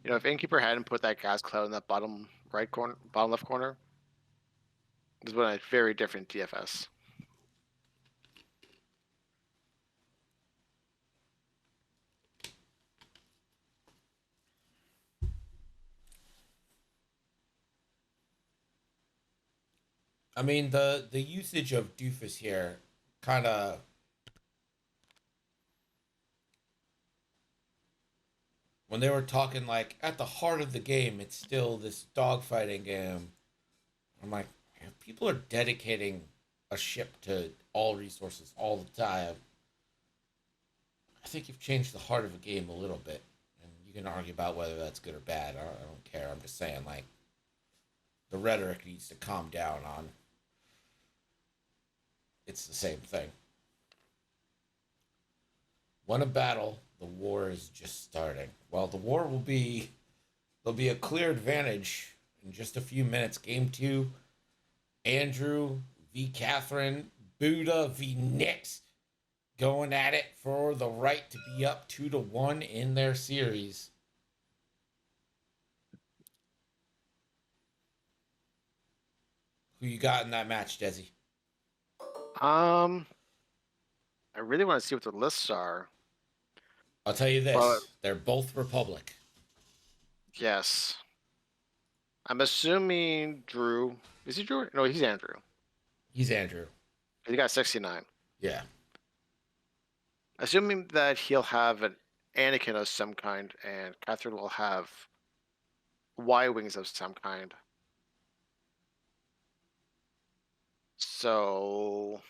You know, if Innkeeper hadn't put that gas cloud in that bottom right corner, bottom left corner, this would have been a very different DFS. I mean, the usage of Doofus here kind of when they were talking like at the heart of the game, it's still this dogfighting game. I'm like, people are dedicating a ship to all resources all the time. I think you've changed the heart of a game a little bit, and you can argue about whether that's good or bad. I don't care. I'm just saying, like, the rhetoric needs to calm down on. It's the same thing. Won a battle, the war is just starting. Well, the war will be, there'll be a clear advantage in just a few minutes. Game 2, Andrew v. Catherine, Buddha v. Nix, going at it for the right to be up 2-1 in their series. Who you got in that match, Desi? I really want to see what the lists are. I'll tell you this: But they're both Republic. yes, I'm assuming Drew. Is he Drew? No, he's Andrew. He's Andrew. He got 69. Yeah. Assuming that he'll have an Anakin of some kind, and Catherine will have Y-wings of some kind. So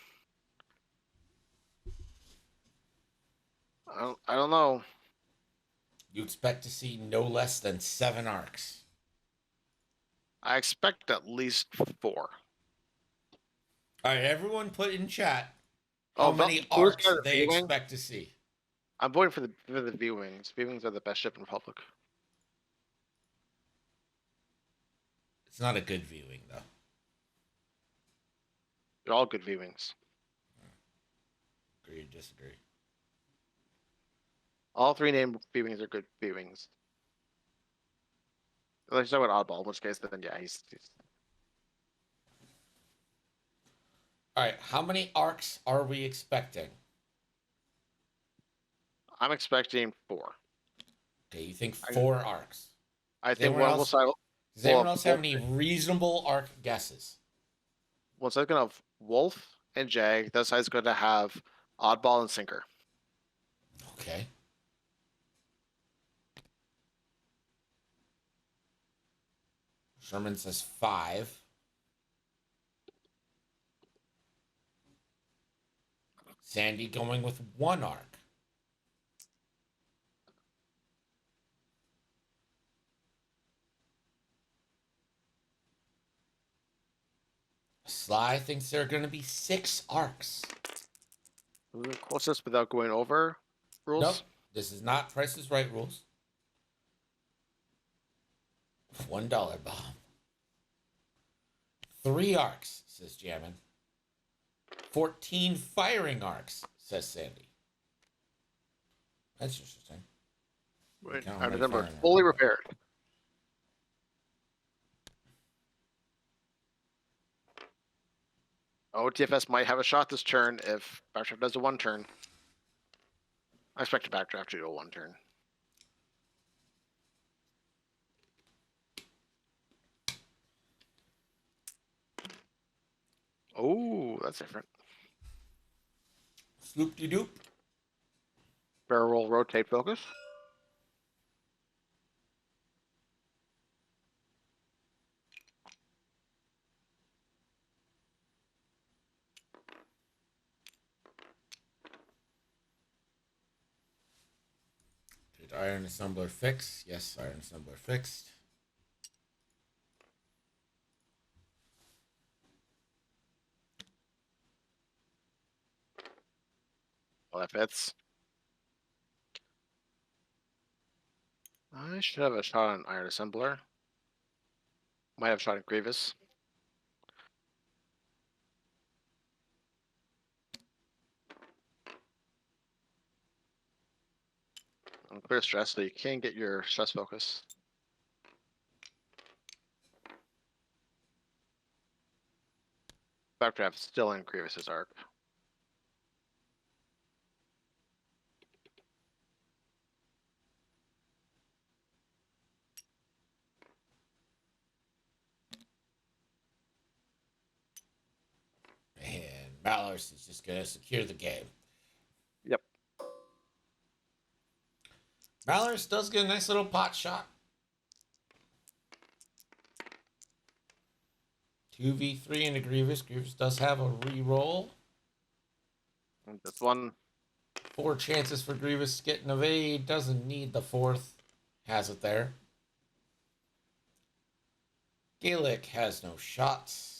I don't know. You expect to see no less than 7 arcs. I expect at least 4. All right, everyone put in chat how many Vel- arcs got a they V-wing? expect to see. I'm voting for the V-wings. V-wings are the best ship in Republic. It's not a good viewing, though. They're all good V-wings. Agree or disagree? All 3 named V-wings are good V-wings. Let's talk about Oddball, in which case then yeah, he's All right, how many arcs are we expecting? I'm expecting 4. Okay, you think 4 arcs. I Does think anyone one will else, side. does anyone well, else have any reasonable arc guesses? One side's gonna have Wolf and Jag. The other side's gonna have Oddball and Sinker. Okay. Sherman says 5. Sandy going with 1 arc. Sly thinks there are going to be 6 arcs. Closest without going over rules. Nope. This is not Price is Right rules. $1 bomb. 3 arcs, says Jammin. 14 firing arcs, says Sandy. That's interesting. Wait, Count I how many remember firing fully arcs. repaired. Oh, TFS might have a shot this turn if Backdraft does a 1 turn. I expect a Backdraft to do a 1 turn. Oh, that's different. Sloop-de-doop. Barrel roll, rotate, focus. Did Iron Assembler fix? Yes, Iron Assembler fixed. Well, that fits. I should have a shot on Iron Assembler. Might have a shot at Grievous. I'm clear stress, so you can get your stress focus. Backdraft still in Grievous's arc. And Malorus is just going to secure the game. Yep. Malorus does get a nice little pot shot. 2v3 into Grievous. Grievous does have a reroll. And this one. 4 chances for Grievous to get an evade. Doesn't need the 4th. Has it there. Gaelic has no shots.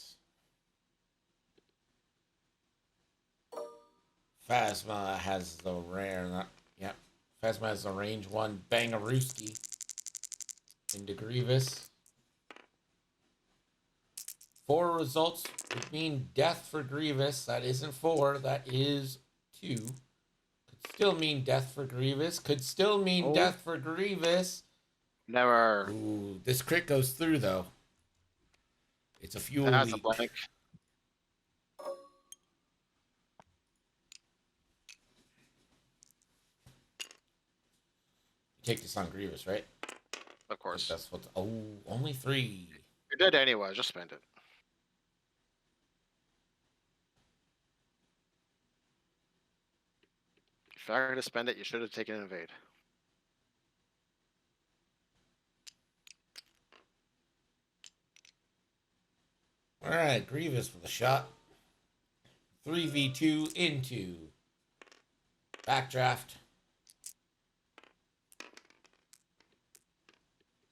Phasma has the rare. Yep. Phasma has the range 1. Bangarooski into Grievous. 4 results would mean death for Grievous. That isn't 4. That is 2. Could still mean death for Grievous. Could still mean death for Grievous. Never. Ooh, this crit goes through, though. It's a fuel That's leak. a blank. Take this on Grievous, right? Of course. That's what. Oh, only 3. You're dead anyway. Just spend it. If you're going to spend it, you should have taken an evade. All right, Grievous with a shot. 3v2 into Backdraft.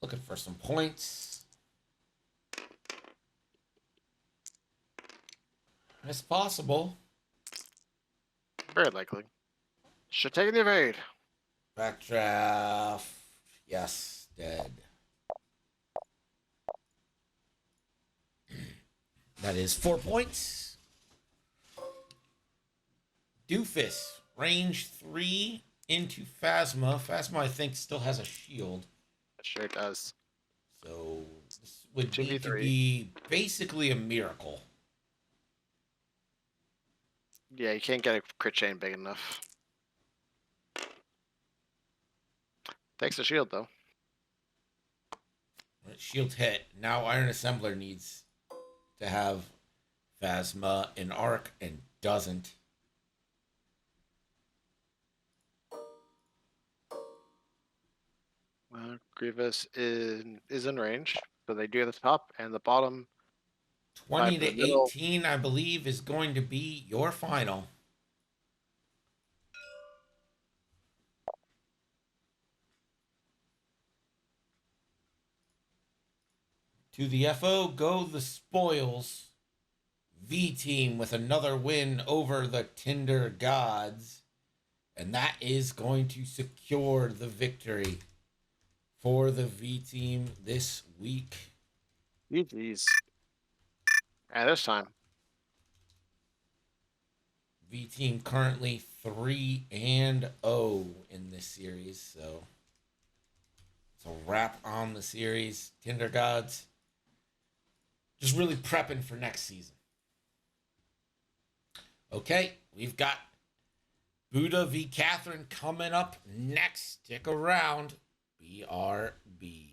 Looking for some points. It's possible. Very likely. Should take the evade. Backdraft. Yes, dead. That is 4 points. Doofus, range 3 into Phasma. Phasma, I think, still has a shield. It sure does. So this would 2v3. need to be basically a miracle. Yeah, you can't get a crit chain big enough. Takes the shield, though. Shield hit. Now Iron Assembler needs to have Phasma in arc and doesn't. Grievous is in range, so they do the top and the bottom. 20 for the to middle. 18, I believe, is going to be your final. To the FO go the spoils. V team with another win over the Tinder Gods. And that is going to secure the victory for the V team this week. GG's. And this time. V team currently 3-0 in this series, so it's a wrap on the series. Tinder Gods just really prepping for next season. Okay, we've got Buddha v. Catherine coming up next. Stick around. BRB.